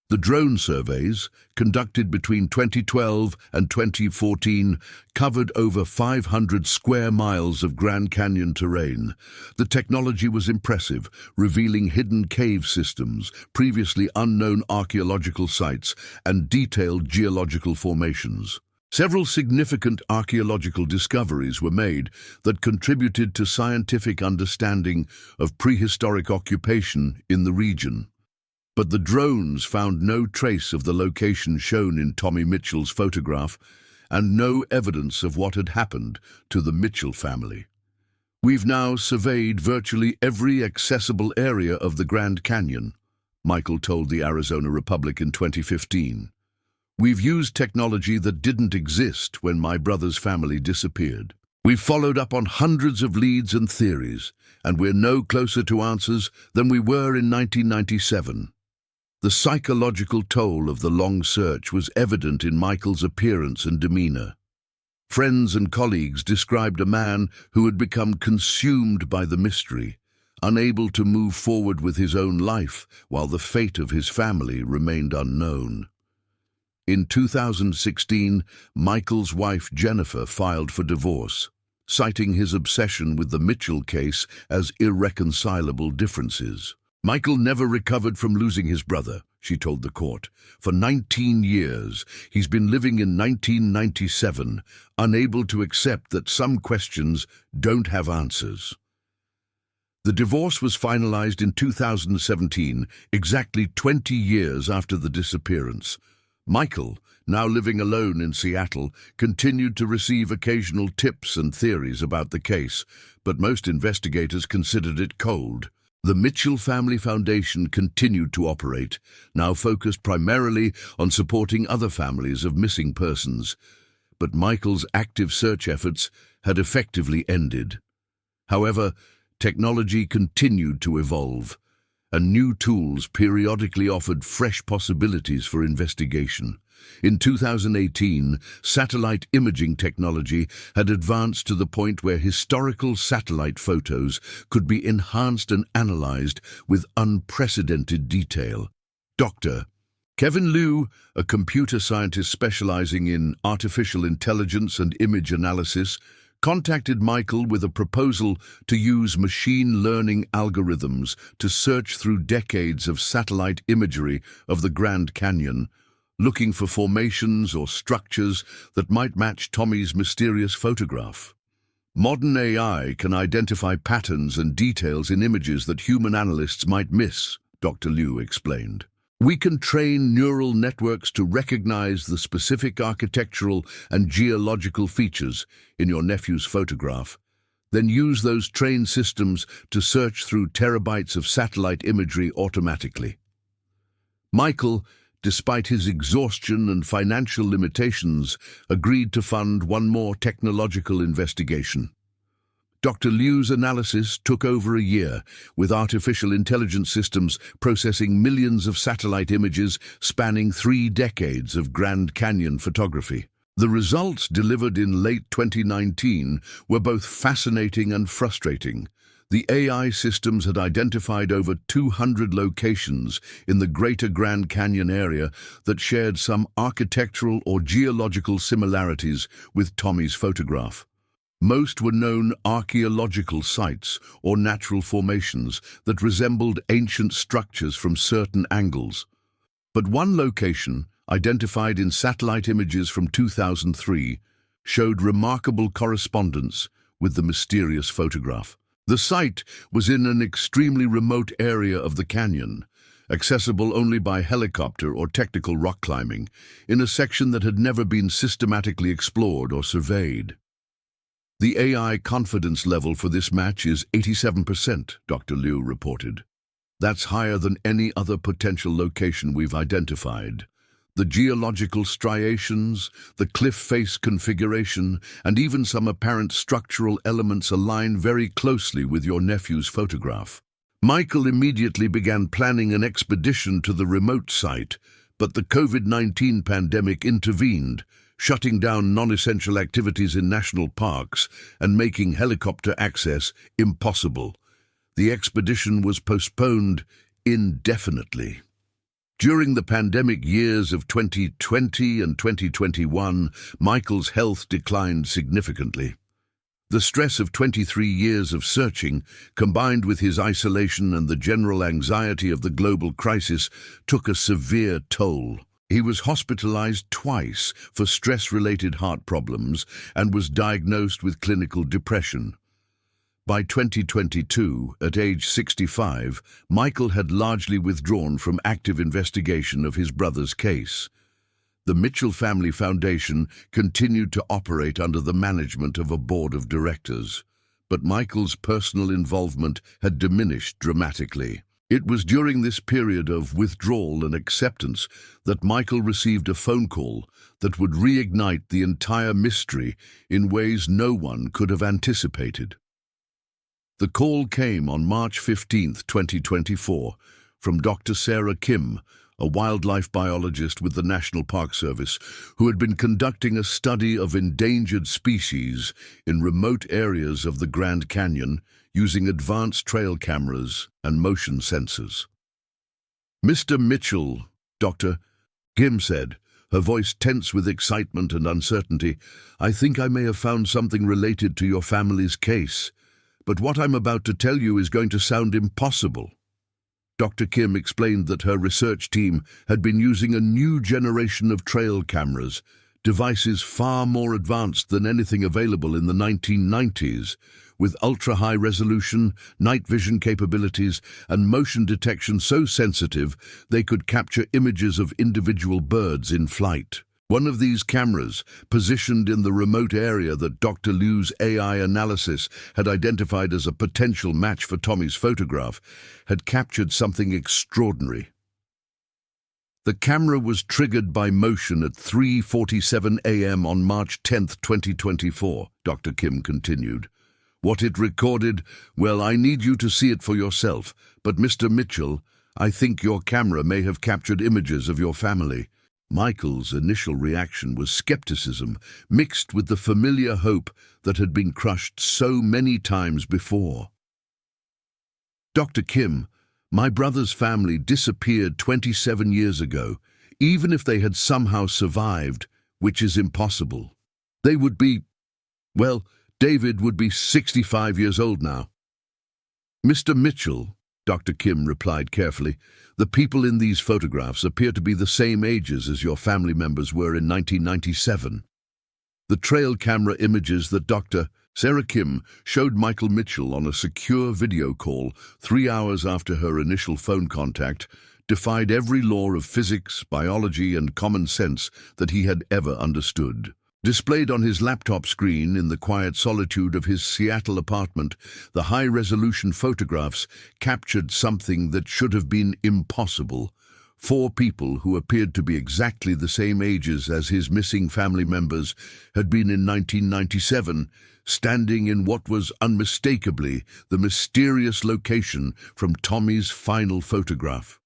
The drone surveys, conducted between 2012 and 2014, covered over 500 square miles of Grand Canyon terrain. The technology was impressive, revealing hidden cave systems, previously unknown archaeological sites, and detailed geological formations. Several significant archaeological discoveries were made that contributed to scientific understanding of prehistoric occupation in the region. But the drones found no trace of the location shown in Tommy Mitchell's photograph and no evidence of what had happened to the Mitchell family. We've now surveyed virtually every accessible area of the Grand Canyon, Michael told the Arizona Republic in 2015. We've used technology that didn't exist when my brother's family disappeared. We've followed up on hundreds of leads and theories, and we're no closer to answers than we were in 1997. The psychological toll of the long search was evident in Michael's appearance and demeanor. Friends and colleagues described a man who had become consumed by the mystery, unable to move forward with his own life while the fate of his family remained unknown. In 2016, Michael's wife Jennifer filed for divorce, citing his obsession with the Mitchell case as irreconcilable differences. Michael never recovered from losing his brother, she told the court. For 19 years, he's been living in 1997, unable to accept that some questions don't have answers. The divorce was finalized in 2017, exactly 20 years after the disappearance. Michael, now living alone in Seattle, continued to receive occasional tips and theories about the case, but most investigators considered it cold. The Mitchell Family Foundation continued to operate, now focused primarily on supporting other families of missing persons, but Michael's active search efforts had effectively ended. However, technology continued to evolve, and new tools periodically offered fresh possibilities for investigation. In 2018, satellite imaging technology had advanced to the point where historical satellite photos could be enhanced and analyzed with unprecedented detail. Dr. Kevin Liu, a computer scientist specializing in artificial intelligence and image analysis, contacted Michael with a proposal to use machine learning algorithms to search through decades of satellite imagery of the Grand Canyon, looking for formations or structures that might match Tommy's mysterious photograph. Modern AI can identify patterns and details in images that human analysts might miss, Dr. Liu explained. We can train neural networks to recognize the specific architectural and geological features in your nephew's photograph, then use those trained systems to search through terabytes of satellite imagery automatically. Michael, despite his exhaustion and financial limitations, agreed to fund one more technological investigation. Dr. Liu's analysis took over a year, with artificial intelligence systems processing millions of satellite images spanning 3 decades of Grand Canyon photography. The results delivered in late 2019 were both fascinating and frustrating. The AI systems had identified over 200 locations in the greater Grand Canyon area that shared some architectural or geological similarities with Tommy's photograph. Most were known archaeological sites or natural formations that resembled ancient structures from certain angles. But one location, identified in satellite images from 2003, showed remarkable correspondence with the mysterious photograph. The site was in an extremely remote area of the canyon, accessible only by helicopter or technical rock climbing, in a section that had never been systematically explored or surveyed. The AI confidence level for this match is 87%, Dr. Liu reported. That's higher than any other potential location we've identified. The geological striations, the cliff face configuration, and even some apparent structural elements align very closely with your nephew's photograph. Michael immediately began planning an expedition to the remote site, but the COVID-19 pandemic intervened, shutting down non-essential activities in national parks and making helicopter access impossible. The expedition was postponed indefinitely. During the pandemic years of 2020 and 2021, Michael's health declined significantly. The stress of 23 years of searching, combined with his isolation and the general anxiety of the global crisis, took a severe toll. He was hospitalized twice for stress-related heart problems and was diagnosed with clinical depression. By 2022, at age 65, Michael had largely withdrawn from active investigation of his brother's case. The Mitchell Family Foundation continued to operate under the management of a board of directors, but Michael's personal involvement had diminished dramatically. It was during this period of withdrawal and acceptance that Michael received a phone call that would reignite the entire mystery in ways no one could have anticipated. The call came on March 15, 2024, from Dr. Sarah Kim, a wildlife biologist with the National Park Service, who had been conducting a study of endangered species in remote areas of the Grand Canyon using advanced trail cameras and motion sensors. "Mr. Mitchell," Dr. Kim said, her voice tense with excitement and uncertainty, "I think I may have found something related to your family's case. But what I'm about to tell you is going to sound impossible." Dr. Kim explained that her research team had been using a new generation of trail cameras, devices far more advanced than anything available in the 1990s, with ultra-high resolution, night vision capabilities, and motion detection so sensitive they could capture images of individual birds in flight. One of these cameras, positioned in the remote area that Dr. Liu's AI analysis had identified as a potential match for Tommy's photograph, had captured something extraordinary. The camera was triggered by motion at 3:47 a.m. on March 10, 2024, Dr. Kim continued. What it recorded, well, I need you to see it for yourself, but Mr. Mitchell, I think your camera may have captured images of your family. Michael's initial reaction was skepticism, mixed with the familiar hope that had been crushed so many times before. "Dr. Kim, my brother's family disappeared 27 years ago, even if they had somehow survived, which is impossible. They would be, well, David would be 65 years old now." "Mr. Mitchell," Dr. Kim replied carefully, "the people in these photographs appear to be the same ages as your family members were in 1997. The trail camera images that Dr. Sarah Kim showed Michael Mitchell on a secure video call 3 hours after her initial phone contact defied every law of physics, biology, and common sense that he had ever understood. Displayed on his laptop screen in the quiet solitude of his Seattle apartment, the high-resolution photographs captured something that should have been impossible: 4 people who appeared to be exactly the same ages as his missing family members had been in 1997, standing in what was unmistakably the mysterious location from Tommy's final photograph.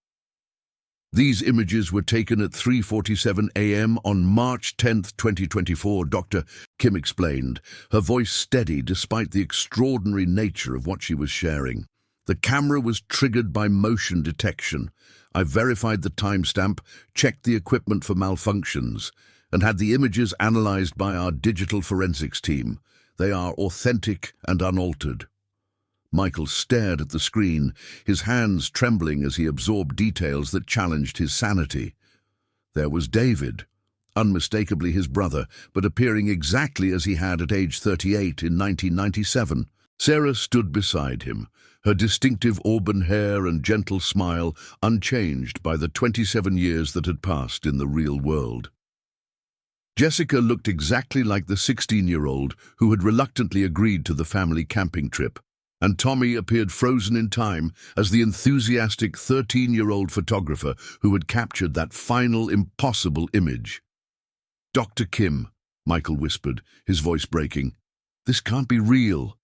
These images were taken at 3:47 a.m. on March 10, 2024, Dr. Kim explained, her voice steady despite the extraordinary nature of what she was sharing. The camera was triggered by motion detection. I verified the timestamp, checked the equipment for malfunctions, and had the images analyzed by our digital forensics team. They are authentic and unaltered. Michael stared at the screen, his hands trembling as he absorbed details that challenged his sanity. There was David, unmistakably his brother, but appearing exactly as he had at age 38 in 1997. Sarah stood beside him, her distinctive auburn hair and gentle smile unchanged by the 27 years that had passed in the real world. Jessica looked exactly like the 16-year-old who had reluctantly agreed to the family camping trip, and Tommy appeared frozen in time as the enthusiastic 13-year-old photographer who had captured that final impossible image. "Dr. Kim," Michael whispered, his voice breaking, "this can't be real.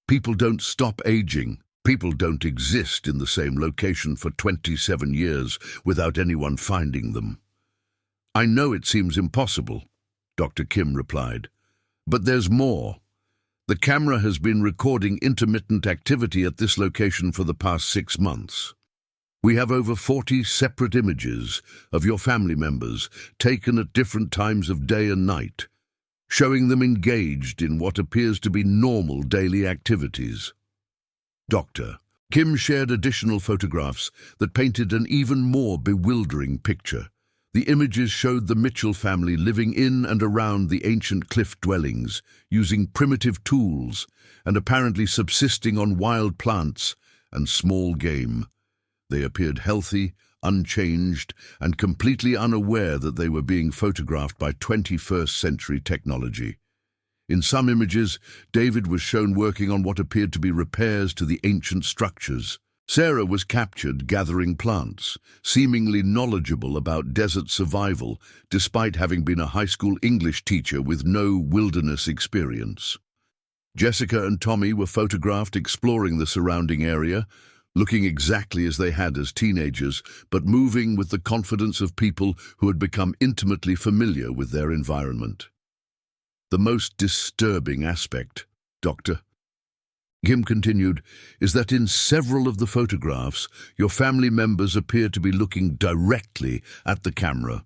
People don't stop aging. People don't exist in the same location for 27 years without anyone finding them." "I know it seems impossible," Dr. Kim replied, "but there's more. The camera has been recording intermittent activity at this location for the past 6 months. We have over 40 separate images of your family members taken at different times of day and night, showing them engaged in what appears to be normal daily activities." Dr. Kim shared additional photographs that painted an even more bewildering picture. The images showed the Mitchell family living in and around the ancient cliff dwellings, using primitive tools and apparently subsisting on wild plants and small game. They appeared healthy, unchanged, and completely unaware that they were being photographed by 21st century technology. In some images, David was shown working on what appeared to be repairs to the ancient structures. Sarah was captured gathering plants, seemingly knowledgeable about desert survival, despite having been a high school English teacher with no wilderness experience. Jessica and Tommy were photographed exploring the surrounding area, looking exactly as they had as teenagers, but moving with the confidence of people who had become intimately familiar with their environment. "The most disturbing aspect, Dr. Kim continued, is that in several of the photographs, your family members appear to be looking directly at the camera,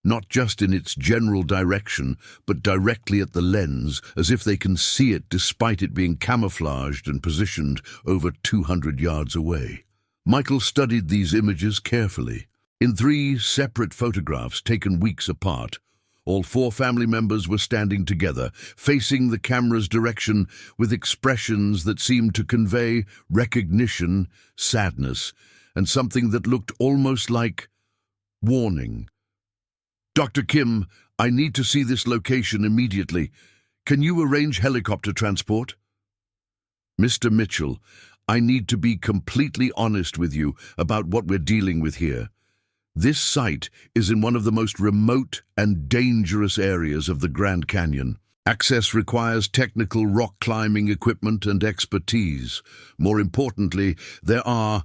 not just in its general direction, but directly at the lens, as if they can see it despite it being camouflaged and positioned over 200 yards away." Michael studied these images carefully. In 3 separate photographs taken weeks apart, all 4 family members were standing together, facing the camera's direction with expressions that seemed to convey recognition, sadness, and something that looked almost like warning. "Dr. Kim, I need to see this location immediately. Can you arrange helicopter transport?" "Mr. Mitchell, I need to be completely honest with you about what we're dealing with here. This site is in one of the most remote and dangerous areas of the Grand Canyon. Access requires technical rock climbing equipment and expertise. More importantly, there are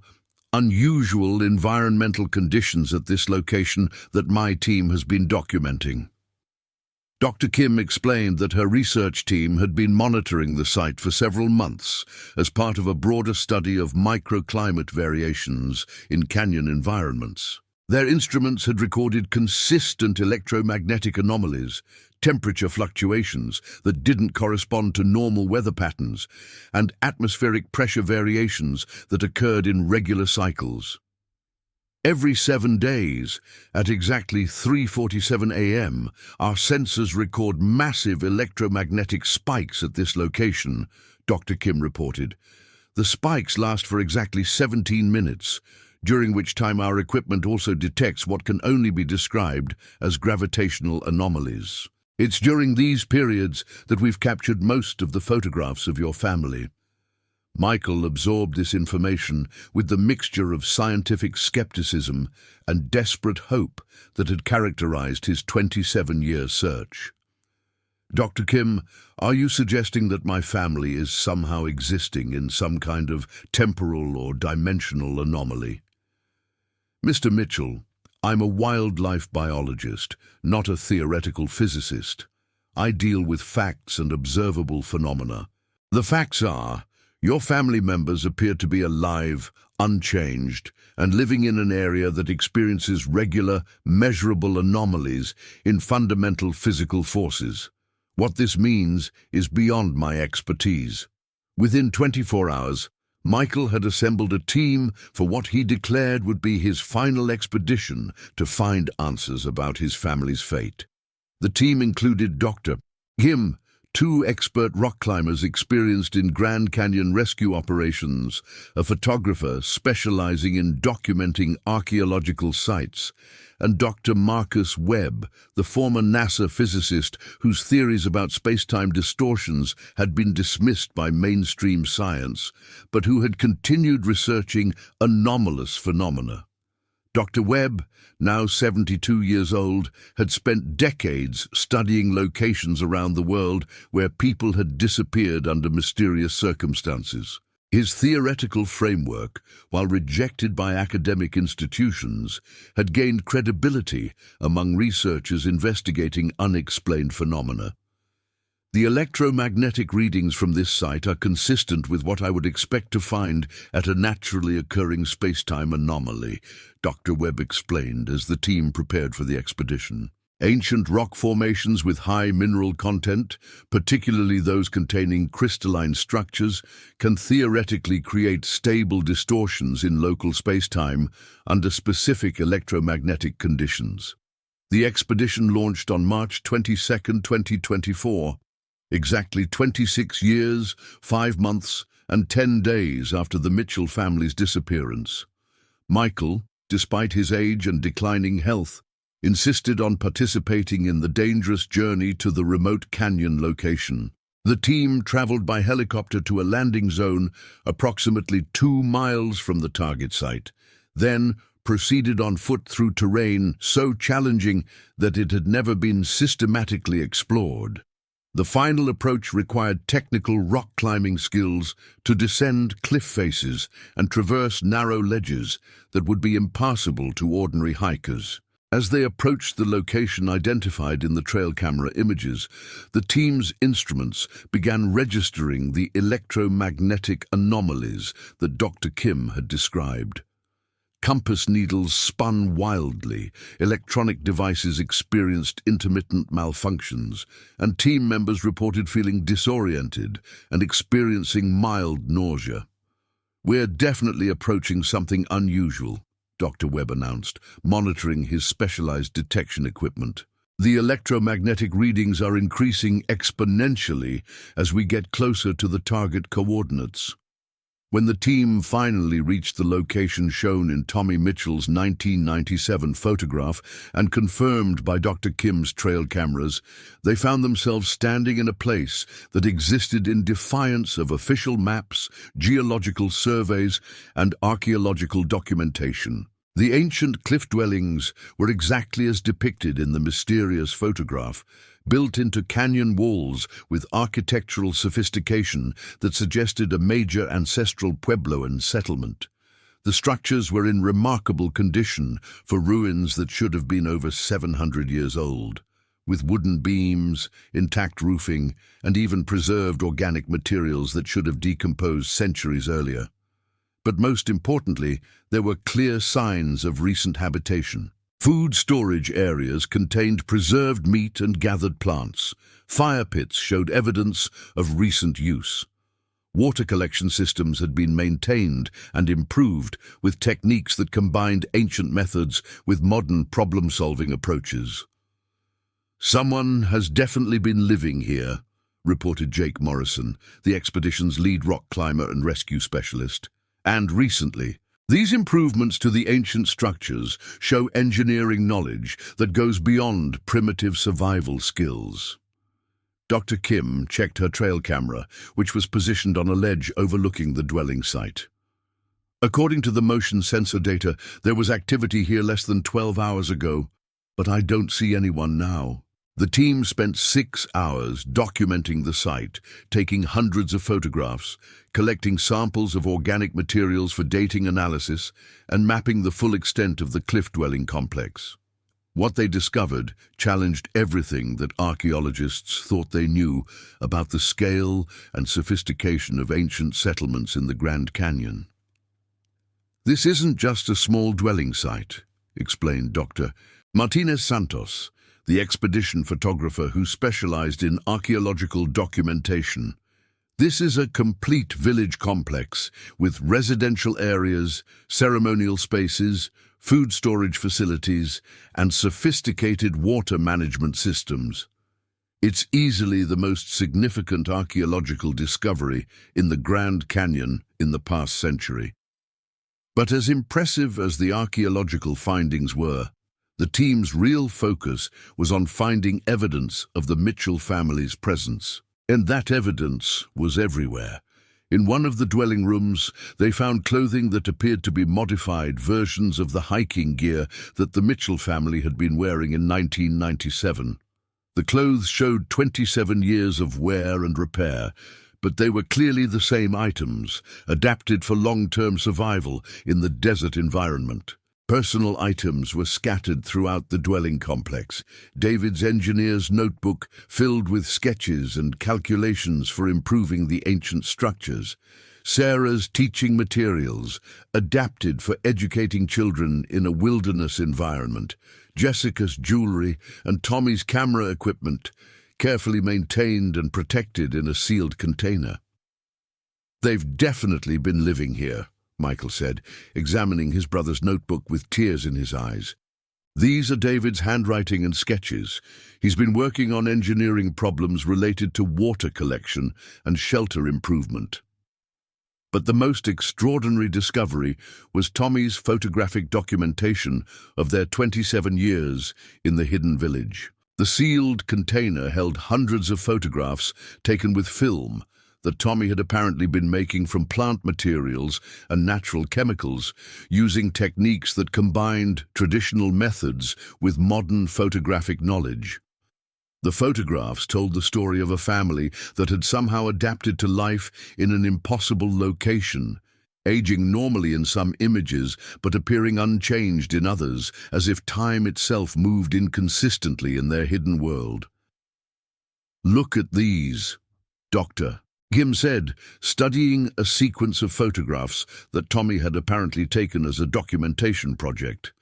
unusual environmental conditions at this location that my team has been documenting." Dr. Kim explained that her research team had been monitoring the site for several months as part of a broader study of microclimate variations in canyon environments. Their instruments had recorded consistent electromagnetic anomalies, temperature fluctuations that didn't correspond to normal weather patterns, and atmospheric pressure variations that occurred in regular cycles. Every 7 days, at exactly 3:47 a.m., our sensors record massive electromagnetic spikes at this location, Dr. Kim reported. The spikes last for exactly 17 minutes, during which time our equipment also detects what can only be described as gravitational anomalies. It's during these periods that we've captured most of the photographs of your family. Michael absorbed this information with the mixture of scientific skepticism and desperate hope that had characterized his 27-year search. "Dr. Kim, are you suggesting that my family is somehow existing in some kind of temporal or dimensional anomaly?" "Mr. Mitchell, I'm a wildlife biologist, not a theoretical physicist. I deal with facts and observable phenomena. The facts are, your family members appear to be alive, unchanged, and living in an area that experiences regular, measurable anomalies in fundamental physical forces. What this means is beyond my expertise." Within 24 hours, Michael had assembled a team for what he declared would be his final expedition to find answers about his family's fate. The team included Dr. Kim, 2 expert rock climbers experienced in Grand Canyon rescue operations, a photographer specializing in documenting archaeological sites, and Dr. Marcus Webb, the former NASA physicist whose theories about space-time distortions had been dismissed by mainstream science, but who had continued researching anomalous phenomena. Dr. Webb, now 72 years old, had spent decades studying locations around the world where people had disappeared under mysterious circumstances. His theoretical framework, while rejected by academic institutions, had gained credibility among researchers investigating unexplained phenomena. "The electromagnetic readings from this site are consistent with what I would expect to find at a naturally occurring space-time anomaly," Dr. Webb explained as the team prepared for the expedition. "Ancient rock formations with high mineral content, particularly those containing crystalline structures, can theoretically create stable distortions in local space-time under specific electromagnetic conditions." The expedition launched on March 22, 2024. Exactly 26 years, 5 months, and 10 days after the Mitchell family's disappearance. Michael, despite his age and declining health, insisted on participating in the dangerous journey to the remote canyon location. The team traveled by helicopter to a landing zone approximately 2 miles from the target site, then proceeded on foot through terrain so challenging that it had never been systematically explored. The final approach required technical rock climbing skills to descend cliff faces and traverse narrow ledges that would be impassable to ordinary hikers. As they approached the location identified in the trail camera images, the team's instruments began registering the electromagnetic anomalies that Dr. Kim had described. Compass needles spun wildly, electronic devices experienced intermittent malfunctions, and team members reported feeling disoriented and experiencing mild nausea. "We're definitely approaching something unusual," Dr. Webb announced, monitoring his specialized detection equipment. "The electromagnetic readings are increasing exponentially as we get closer to the target coordinates." When the team finally reached the location shown in Tommy Mitchell's 1997 photograph and confirmed by Dr. Kim's trail cameras, they found themselves standing in a place that existed in defiance of official maps, geological surveys, and archaeological documentation. The ancient cliff dwellings were exactly as depicted in the mysterious photograph, built into canyon walls with architectural sophistication that suggested a major ancestral Puebloan settlement. The structures were in remarkable condition for ruins that should have been over 700 years old, with wooden beams, intact roofing, and even preserved organic materials that should have decomposed centuries earlier. But most importantly, there were clear signs of recent habitation. Food storage areas contained preserved meat and gathered plants. Fire pits showed evidence of recent use. Water collection systems had been maintained and improved with techniques that combined ancient methods with modern problem-solving approaches. "Someone has definitely been living here," reported Jake Morrison, the expedition's lead rock climber and rescue specialist. "And recently, these improvements to the ancient structures show engineering knowledge that goes beyond primitive survival skills." Dr. Kim checked her trail camera, which was positioned on a ledge overlooking the dwelling site. According to the motion sensor data, there was activity here less than 12 hours ago, but I don't see anyone now. The team spent 6 hours documenting the site, taking hundreds of photographs, collecting samples of organic materials for dating analysis, and mapping the full extent of the cliff-dwelling complex. What they discovered challenged everything that archaeologists thought they knew about the scale and sophistication of ancient settlements in the Grand Canyon. "This isn't just a small dwelling site," explained Dr. Martinez Santos, the expedition photographer who specialized in archaeological documentation. "This is a complete village complex with residential areas, ceremonial spaces, food storage facilities, and sophisticated water management systems. It's easily the most significant archaeological discovery in the Grand Canyon in the past century." But as impressive as the archaeological findings were, the team's real focus was on finding evidence of the Mitchell family's presence. And that evidence was everywhere. In one of the dwelling rooms, they found clothing that appeared to be modified versions of the hiking gear that the Mitchell family had been wearing in 1997. The clothes showed 27 years of wear and repair, but they were clearly the same items, adapted for long-term survival in the desert environment. Personal items were scattered throughout the dwelling complex. David's engineer's notebook filled with sketches and calculations for improving the ancient structures. Sarah's teaching materials, adapted for educating children in a wilderness environment. Jessica's jewelry and Tommy's camera equipment, carefully maintained and protected in a sealed container. "They've definitely been living here," Michael said, examining his brother's notebook with tears in his eyes. "These are David's handwriting and sketches. He's been working on engineering problems related to water collection and shelter improvement." But the most extraordinary discovery was Tommy's photographic documentation of their 27 years in the hidden village. The sealed container held hundreds of photographs taken with film that Tommy had apparently been making from plant materials and natural chemicals, using techniques that combined traditional methods with modern photographic knowledge. The photographs told the story of a family that had somehow adapted to life in an impossible location, aging normally in some images but appearing unchanged in others, as if time itself moved inconsistently in their hidden world. "Look at these, Doctor," Kim said, studying a sequence of photographs that Tommy had apparently taken as a documentation project.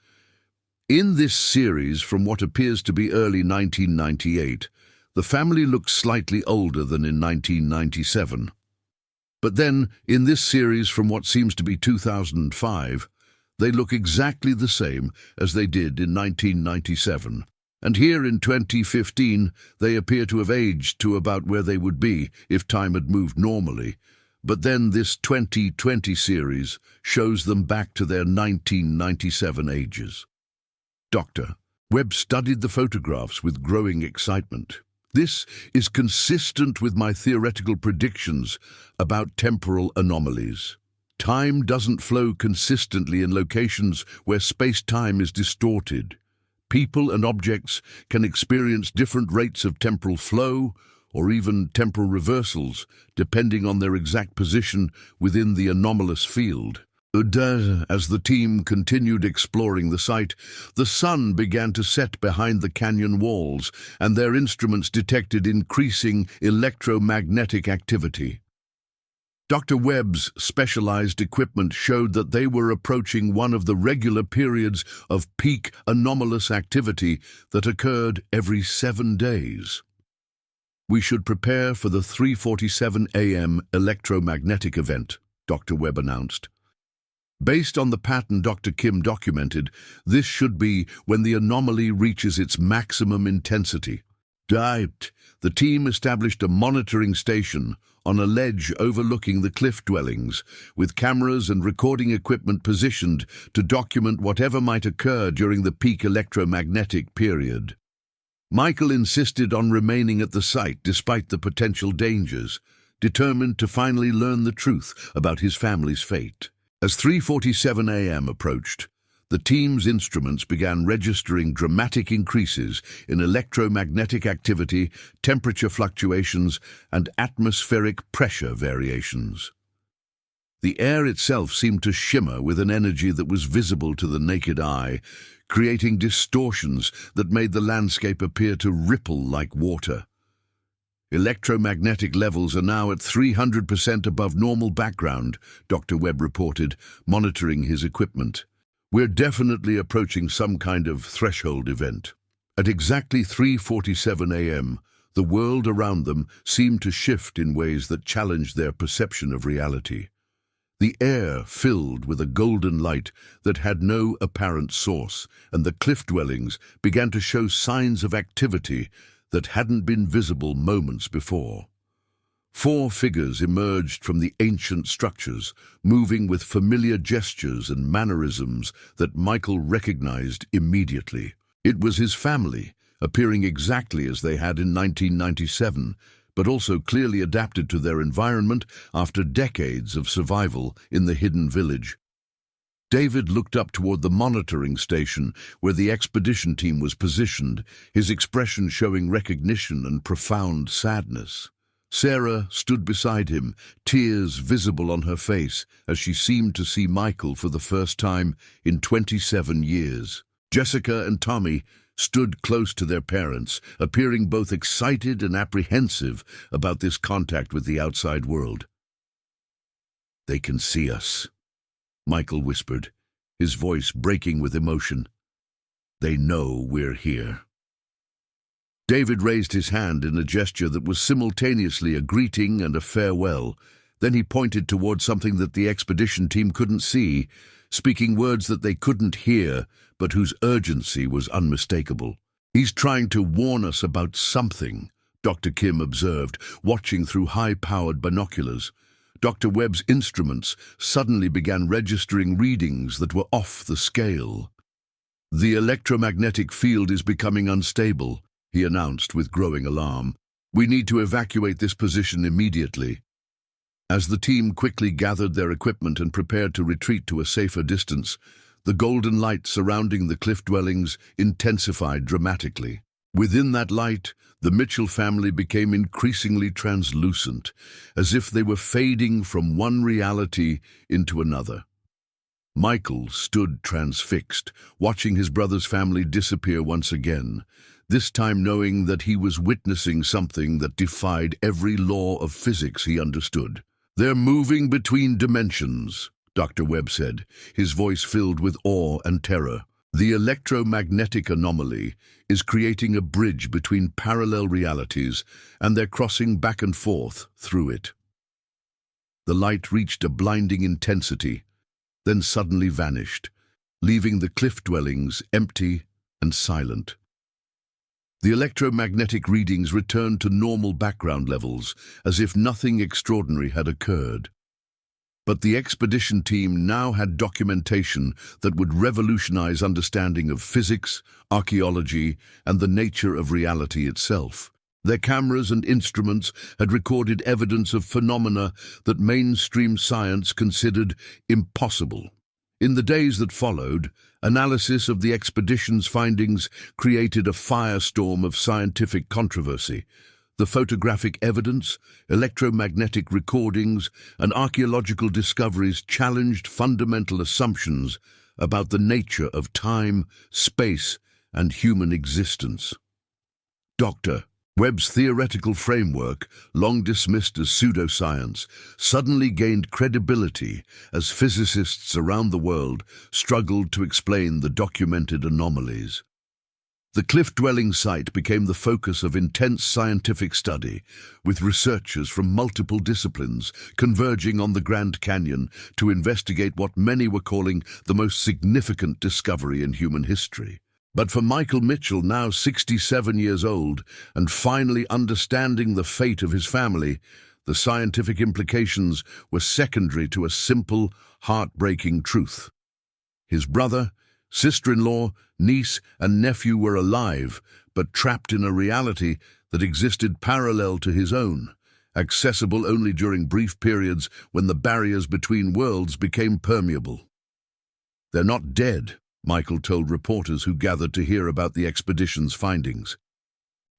"In this series from what appears to be early 1998, the family looks slightly older than in 1997. But then, in this series from what seems to be 2005, they look exactly the same as they did in 1997. And here in 2015, they appear to have aged to about where they would be if time had moved normally. But then this 2020 series shows them back to their 1997 ages." Dr. Webb studied the photographs with growing excitement. "This is consistent with my theoretical predictions about temporal anomalies. Time doesn't flow consistently in locations where space-time is distorted. People and objects can experience different rates of temporal flow or even temporal reversals, depending on their exact position within the anomalous field." As the team continued exploring the site, the sun began to set behind the canyon walls, and their instruments detected increasing electromagnetic activity. Dr. Webb's specialized equipment showed that they were approaching one of the regular periods of peak anomalous activity that occurred every 7 days. "We should prepare for the 3:47 a.m. electromagnetic event," Dr. Webb announced. "Based on the pattern Dr. Kim documented, this should be when the anomaly reaches its maximum intensity." The team established a monitoring station on a ledge overlooking the cliff dwellings, with cameras and recording equipment positioned to document whatever might occur during the peak electromagnetic period. Michael insisted on remaining at the site despite the potential dangers, determined to finally learn the truth about his family's fate. As 3:47 a.m. approached, the team's instruments began registering dramatic increases in electromagnetic activity, temperature fluctuations, and atmospheric pressure variations. The air itself seemed to shimmer with an energy that was visible to the naked eye, creating distortions that made the landscape appear to ripple like water. Electromagnetic levels are now at 300% above normal background, Dr. Webb reported, monitoring his equipment. We're definitely approaching some kind of threshold event. At exactly 3:47 a.m., the world around them seemed to shift in ways that challenged their perception of reality. The air filled with a golden light that had no apparent source, and the cliff dwellings began to show signs of activity that hadn't been visible moments before. 4 figures emerged from the ancient structures, moving with familiar gestures and mannerisms that Michael recognized immediately. It was his family, appearing exactly as they had in 1997, but also clearly adapted to their environment after decades of survival in the hidden village. David looked up toward the monitoring station where the expedition team was positioned, his expression showing recognition and profound sadness. Sarah stood beside him, tears visible on her face as she seemed to see Michael for the first time in 27 years. Jessica and Tommy stood close to their parents, appearing both excited and apprehensive about this contact with the outside world. "They can see us," Michael whispered, his voice breaking with emotion. "They know we're here." David raised his hand in a gesture that was simultaneously a greeting and a farewell. Then he pointed toward something that the expedition team couldn't see, speaking words that they couldn't hear, but whose urgency was unmistakable. "He's trying to warn us about something," Dr. Kim observed, watching through high-powered binoculars. Dr. Webb's instruments suddenly began registering readings that were off the scale. "The electromagnetic field is becoming unstable," he announced with growing alarm. "We need to evacuate this position immediately." As the team quickly gathered their equipment and prepared to retreat to a safer distance, the golden light surrounding the cliff dwellings intensified dramatically. Within that light, the Mitchell family became increasingly translucent, as if they were fading from one reality into another. Michael stood transfixed, watching his brother's family disappear once again, this time knowing that he was witnessing something that defied every law of physics he understood. "They're moving between dimensions," Dr. Webb said, his voice filled with awe and terror. "The electromagnetic anomaly is creating a bridge between parallel realities, and they're crossing back and forth through it." The light reached a blinding intensity, then suddenly vanished, leaving the cliff dwellings empty and silent. The electromagnetic readings returned to normal background levels, as if nothing extraordinary had occurred. But the expedition team now had documentation that would revolutionize understanding of physics, archaeology, and the nature of reality itself. Their cameras and instruments had recorded evidence of phenomena that mainstream science considered impossible. In the days that followed, analysis of the expedition's findings created a firestorm of scientific controversy. The photographic evidence, electromagnetic recordings, and archaeological discoveries challenged fundamental assumptions about the nature of time, space, and human existence. Dr. Webb's theoretical framework, long dismissed as pseudoscience, suddenly gained credibility as physicists around the world struggled to explain the documented anomalies. The cliff-dwelling site became the focus of intense scientific study, with researchers from multiple disciplines converging on the Grand Canyon to investigate what many were calling the most significant discovery in human history. But for Michael Mitchell, now 67 years old, and finally understanding the fate of his family, the scientific implications were secondary to a simple, heartbreaking truth. His brother, sister-in-law, niece, and nephew were alive, but trapped in a reality that existed parallel to his own, accessible only during brief periods when the barriers between worlds became permeable. "They're not dead," Michael told reporters who gathered to hear about the expedition's findings.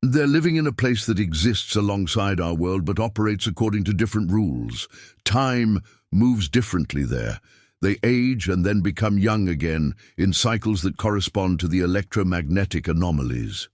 "They're living in a place that exists alongside our world but operates according to different rules. Time moves differently there. They age and then become young again in cycles that correspond to the electromagnetic anomalies."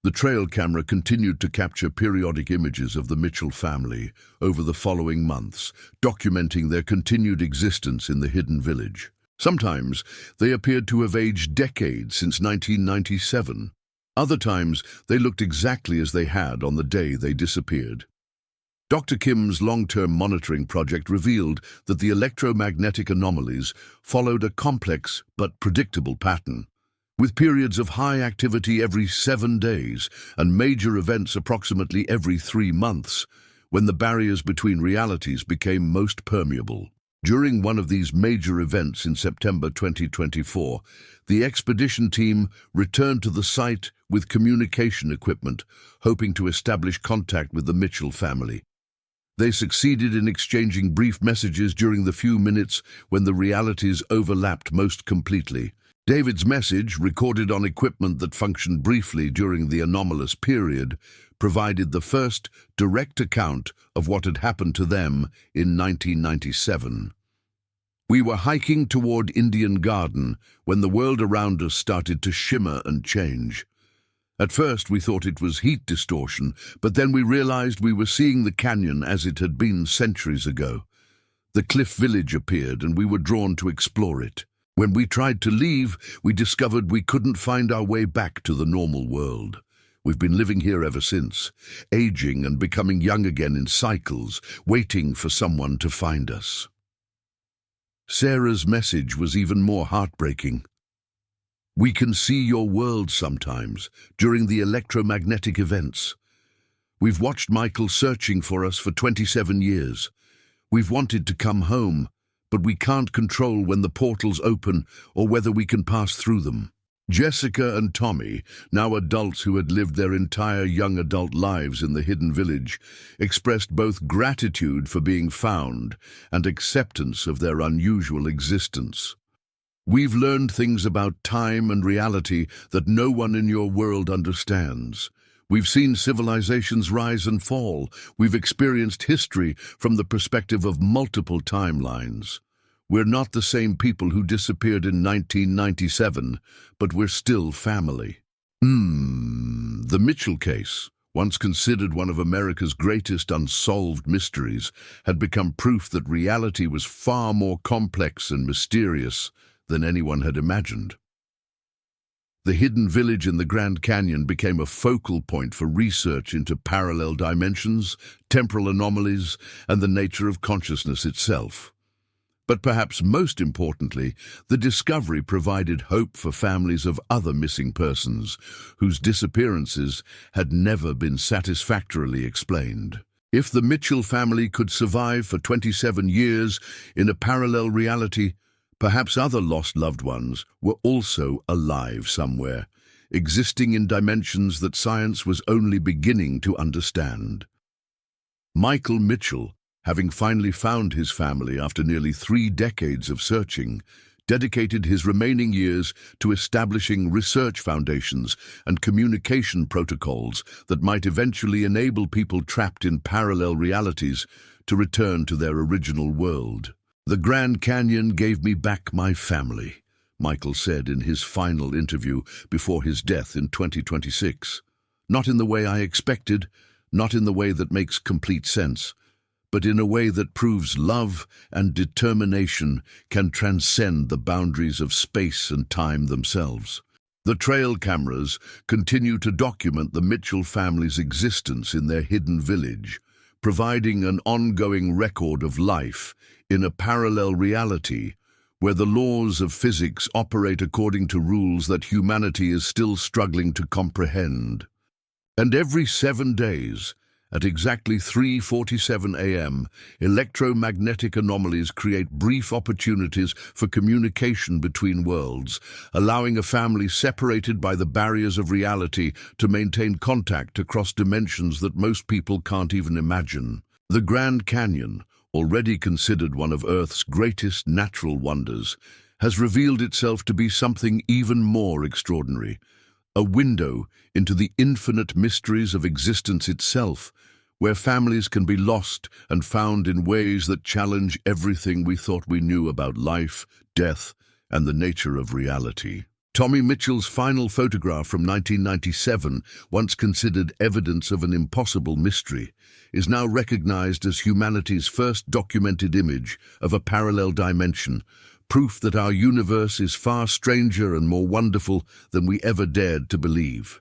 The trail camera continued to capture periodic images of the Mitchell family over the following months, documenting their continued existence in the hidden village. Sometimes they appeared to have aged decades since 1997. Other times they looked exactly as they had on the day they disappeared. Dr. Kim's long-term monitoring project revealed that the electromagnetic anomalies followed a complex but predictable pattern, with periods of high activity every 7 days and major events approximately every 3 months, when the barriers between realities became most permeable. During one of these major events in September 2024, the expedition team returned to the site with communication equipment, hoping to establish contact with the Mitchell family. They succeeded in exchanging brief messages during the few minutes when the realities overlapped most completely. David's message, recorded on equipment that functioned briefly during the anomalous period, provided the first direct account of what had happened to them in 1997. "We were hiking toward Indian Garden when the world around us started to shimmer and change. At first we thought it was heat distortion, but then we realized we were seeing the canyon as it had been centuries ago. The cliff village appeared and we were drawn to explore it. When we tried to leave, we discovered we couldn't find our way back to the normal world. We've been living here ever since, aging and becoming young again in cycles, waiting for someone to find us." Sarah's message was even more heartbreaking. "We can see your world sometimes, during the electromagnetic events. We've watched Michael searching for us for 27 years. We've wanted to come home, but we can't control when the portals open or whether we can pass through them." Jessica and Tommy, now adults who had lived their entire young adult lives in the hidden village, expressed both gratitude for being found and acceptance of their unusual existence. "We've learned things about time and reality that no one in your world understands. We've seen civilizations rise and fall. We've experienced history from the perspective of multiple timelines. We're not the same people who disappeared in 1997, but we're still family." The Mitchell case, once considered one of America's greatest unsolved mysteries, had become proof that reality was far more complex and mysterious than anyone had imagined. The hidden village in the Grand Canyon became a focal point for research into parallel dimensions, temporal anomalies, and the nature of consciousness itself. But perhaps most importantly, the discovery provided hope for families of other missing persons whose disappearances had never been satisfactorily explained. If the Mitchell family could survive for 27 years in a parallel reality, perhaps other lost loved ones were also alive somewhere, existing in dimensions that science was only beginning to understand. Michael Mitchell, having finally found his family after nearly 3 decades of searching, dedicated his remaining years to establishing research foundations and communication protocols that might eventually enable people trapped in parallel realities to return to their original world. "The Grand Canyon gave me back my family," Michael said in his final interview before his death in 2026. "Not in the way I expected, not in the way that makes complete sense, but in a way that proves love and determination can transcend the boundaries of space and time themselves." The trail cameras continue to document the Mitchell family's existence in their hidden village, providing an ongoing record of life in a parallel reality where the laws of physics operate according to rules that humanity is still struggling to comprehend. And every 7 days, At exactly 3:47 a.m., electromagnetic anomalies create brief opportunities for communication between worlds, allowing a family separated by the barriers of reality to maintain contact across dimensions that most people can't even imagine. The Grand Canyon, already considered one of Earth's greatest natural wonders, has revealed itself to be something even more extraordinary. A window into the infinite mysteries of existence itself, where families can be lost and found in ways that challenge everything we thought we knew about life, death, and the nature of reality. Tommy Mitchell's final photograph from 1997, once considered evidence of an impossible mystery, is now recognized as humanity's first documented image of a parallel dimension, proof that our universe is far stranger and more wonderful than we ever dared to believe.